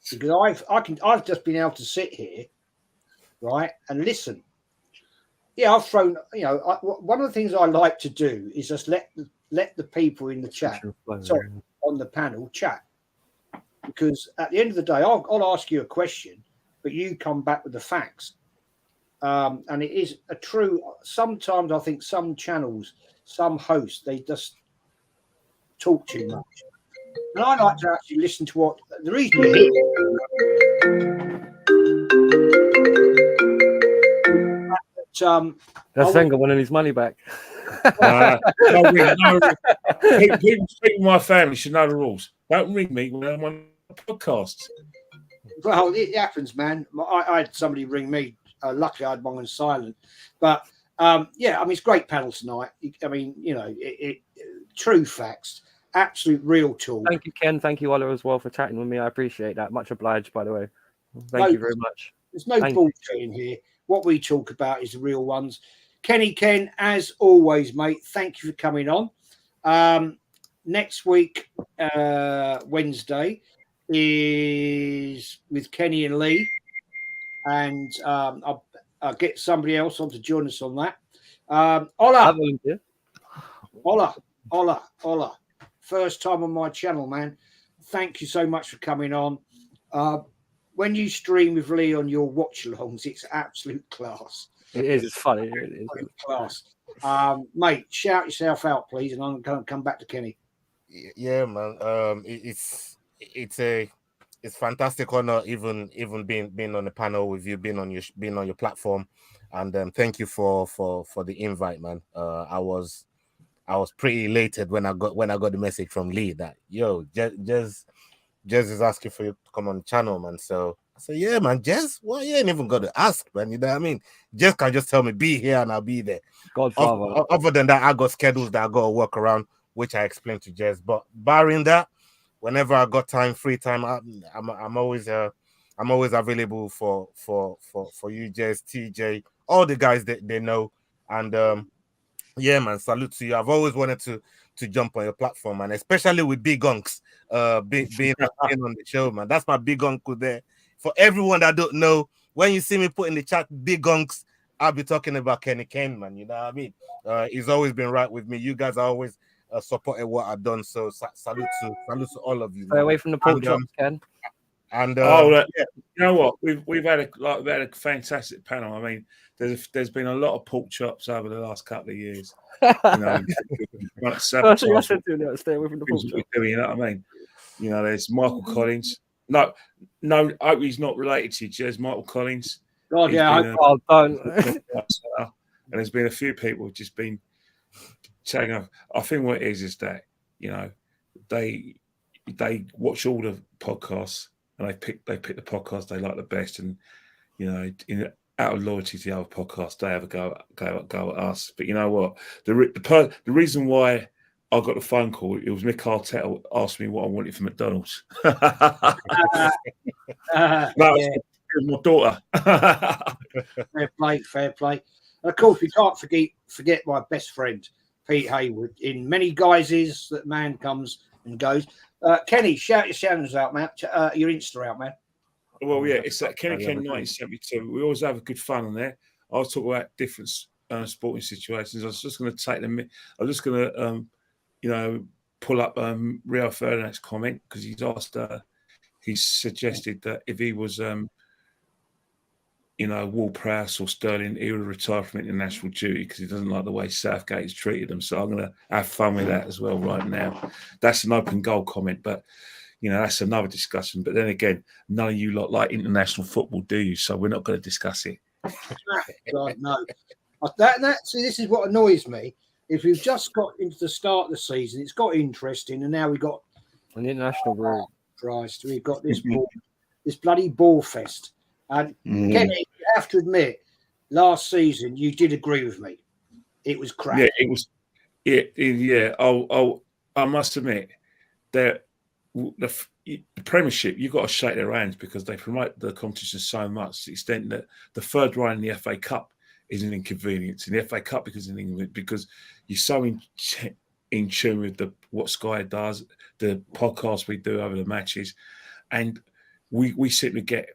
Because I've just been able to sit here, right, and listen. Yeah, I've thrown. One of the things I like to do is just let the people in the chat, on the panel, chat. Because at the end of the day, I'll ask you a question, but you come back with the facts. And it is a true. Sometimes I think some channels, some hosts, they just talk too much. And I like to actually listen to what the reason you're here. That's Wenger wanting his money back. People in my family should know the rules. Don't ring me when I'm on a podcast. Well, it happens, man. I had somebody ring me. Luckily, I had one on silent. But yeah, I mean, it's a great panel tonight. I mean, true facts. Absolute real talk. Thank you, Ken. Thank you, Ola, as well, for chatting with me. I appreciate that. Much obliged, by the way. Thank you very much. There's no bullshit in here. What we talk about is the real ones. Kenny Ken, as always, mate, thank you for coming on. Next week, Wednesday, is with Kenny and Lee. And I'll get somebody else on to join us on that. Ola. First time on my channel, man. Thank you so much for coming on. When you stream with Lee on your watch-alongs, it's absolute class. It is. It's funny. It is. Class. Mate, shout yourself out, please, and I'm going to come back to Kenny. Yeah, man. It's fantastic honor, even being on the panel with you, being on your platform, and thank you for the invite, man. I was pretty elated when I got the message from Lee that Jez is asking for you to come on the channel, man. So I said, yeah, man, Jez, well, you ain't even got to ask, man. You know what I mean? Jez can just tell me be here and I'll be there. Godfather. Other than that, I got schedules that I got to work around, which I explained to Jez. But barring that, whenever I got free time, I'm always available for you, Jez, TJ, all the guys that they know, and yeah, man, salute to you. I've always wanted to jump on your platform, man, especially with Big Unks being on the show, man. That's my big uncle there. For everyone that don't know, when you see me put in the chat Big Unks, I'll be talking about Kenny Ken, man. You know what I mean? He's always been right with me. You guys are always supported what I've done. So salute to all of you. Stay away from the pork chops, Ken. And yeah. You know what? We've had a fantastic panel. I mean, there's been a lot of pork chops over the last couple of years. You know, stay away from the pork chops. You know what I mean? You know, there's Michael Collins. No, I hope he's not related to you, Jez. Michael Collins. God, yeah, and there's been a few people just been saying, I think what it is that, you know, they watch all the podcasts and they pick the podcast they like the best, and you know, out of loyalty to the other podcast, they have a go at us. But you know what? The reason why I got the phone call, it was Mick Arteta asked me what I wanted from McDonald's. It was my daughter. Fair play. And of course, we can't forget my best friend, Pete Hayward, in many guises that man comes and goes. Kenny, shout your channels out, man. Your Insta out, man. Well, yeah, it's that Kenny Ken 1972. We always have a good fun on there. I'll talk about different sporting situations. I was just going to take them. I'm just going to, pull up Rio Ferdinand's comment because he's asked. He's suggested that if he was, Ward-Prowse or Sterling, he would retire from international duty because he doesn't like the way Southgate has treated them. So I'm going to have fun with that as well right now. That's an open goal comment, but. That's another discussion. But then again, none of you lot like international football, do you? So we're not going to discuss it. Right, no. See, this is what annoys me. If we've just got into the start of the season, it's got interesting, and now we've got an international break. Christ, we've got this this bloody ball fest. And Kenny, you have to admit, last season you did agree with me. It was crap. Yeah, it was. Yeah. I must admit that. The Premiership, you've got to shake their hands because they promote the competition so much to the extent that the third round in the FA Cup is an inconvenience. In the FA Cup because you're so in tune with what Sky does, the podcast we do over the matches, and we seem to get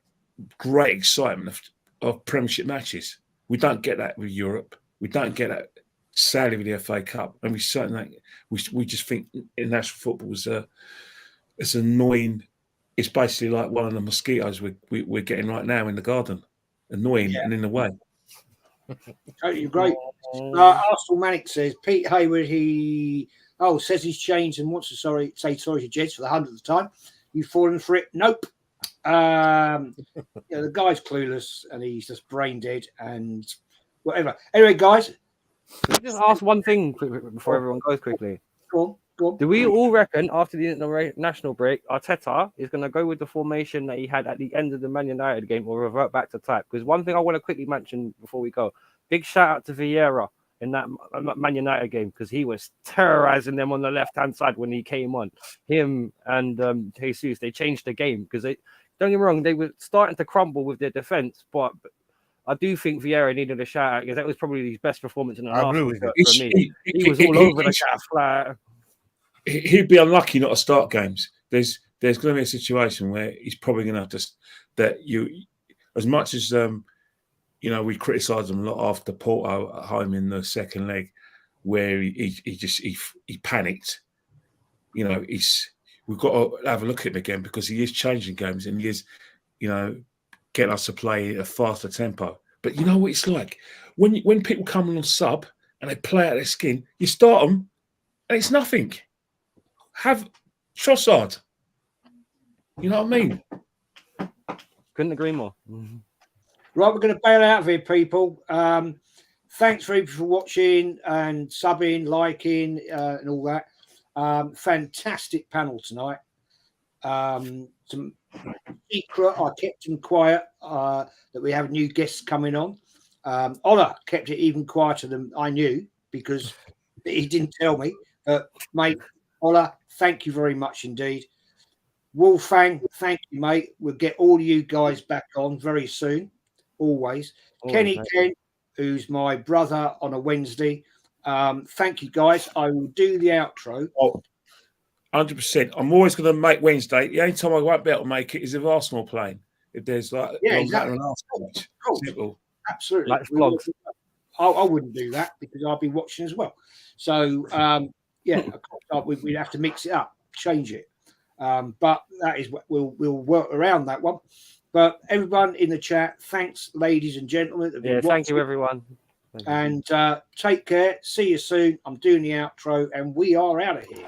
great excitement of Premiership matches. We don't get that with Europe. We don't get that sadly with the FA Cup, and we certainly we just think international football is it's annoying. It's basically like one of the mosquitoes we're getting right now in the garden. Annoying and in the way. Totally great. Arsenal Manic says Pete Hayward. Says he's changed and wants to say sorry to Jeds for the 100th time. You've fallen for it. Nope. The guy's clueless and he's just brain dead and whatever. Anyway, guys, can I just ask one thing before everyone goes quickly? Go on. Do we all reckon after the international break, Arteta is going to go with the formation that he had at the end of the Man United game or revert back to type? Because one thing I want to quickly mention before we go, big shout out to Vieira in that Man United game because he was terrorizing them on the left-hand side when he came on. Him and Jesus, they changed the game because don't get me wrong, they were starting to crumble with their defence, but I do think Vieira needed a shout out because that was probably his best performance in the last for me. He was all over the cat flat. He'd be unlucky not to start games. There's going to be a situation where he's probably going to have to as much as we criticised him a lot after Porto at home in the second leg, where he panicked. We've got to have a look at him again because he is changing games and he is, getting us to play at a faster tempo. But you know what it's like when people come on sub and they play out their skin, you start them and it's nothing. Have Trossard. You know what I mean? Couldn't agree more. Right, we're going to bail out of here, people. Thanks for watching and subbing, liking, and all that. Fantastic panel tonight. Some secret, I kept him quiet that we have new guests coming on. Ola kept it even quieter than I knew because he didn't tell me. Mate, Ola, thank you very much indeed. Wolfgang, thank you, mate. We'll get all you guys back on very soon, always. Kenny Ken, who's my brother on a Wednesday. Thank you, guys. I will do the outro. 100%. I'm always going to make Wednesday. The only time I won't be able to make it is if Arsenal playing. If there's exactly. An Arsenal match. Simple. Absolutely. Like vlogs. I wouldn't do that because I'll be watching as well. So, we'd have to mix it up, change it. But that is what we'll work around that one. But everyone in the chat, thanks, ladies and gentlemen. Thank you, everyone. And take care. See you soon. I'm doing the outro, and we are out of here.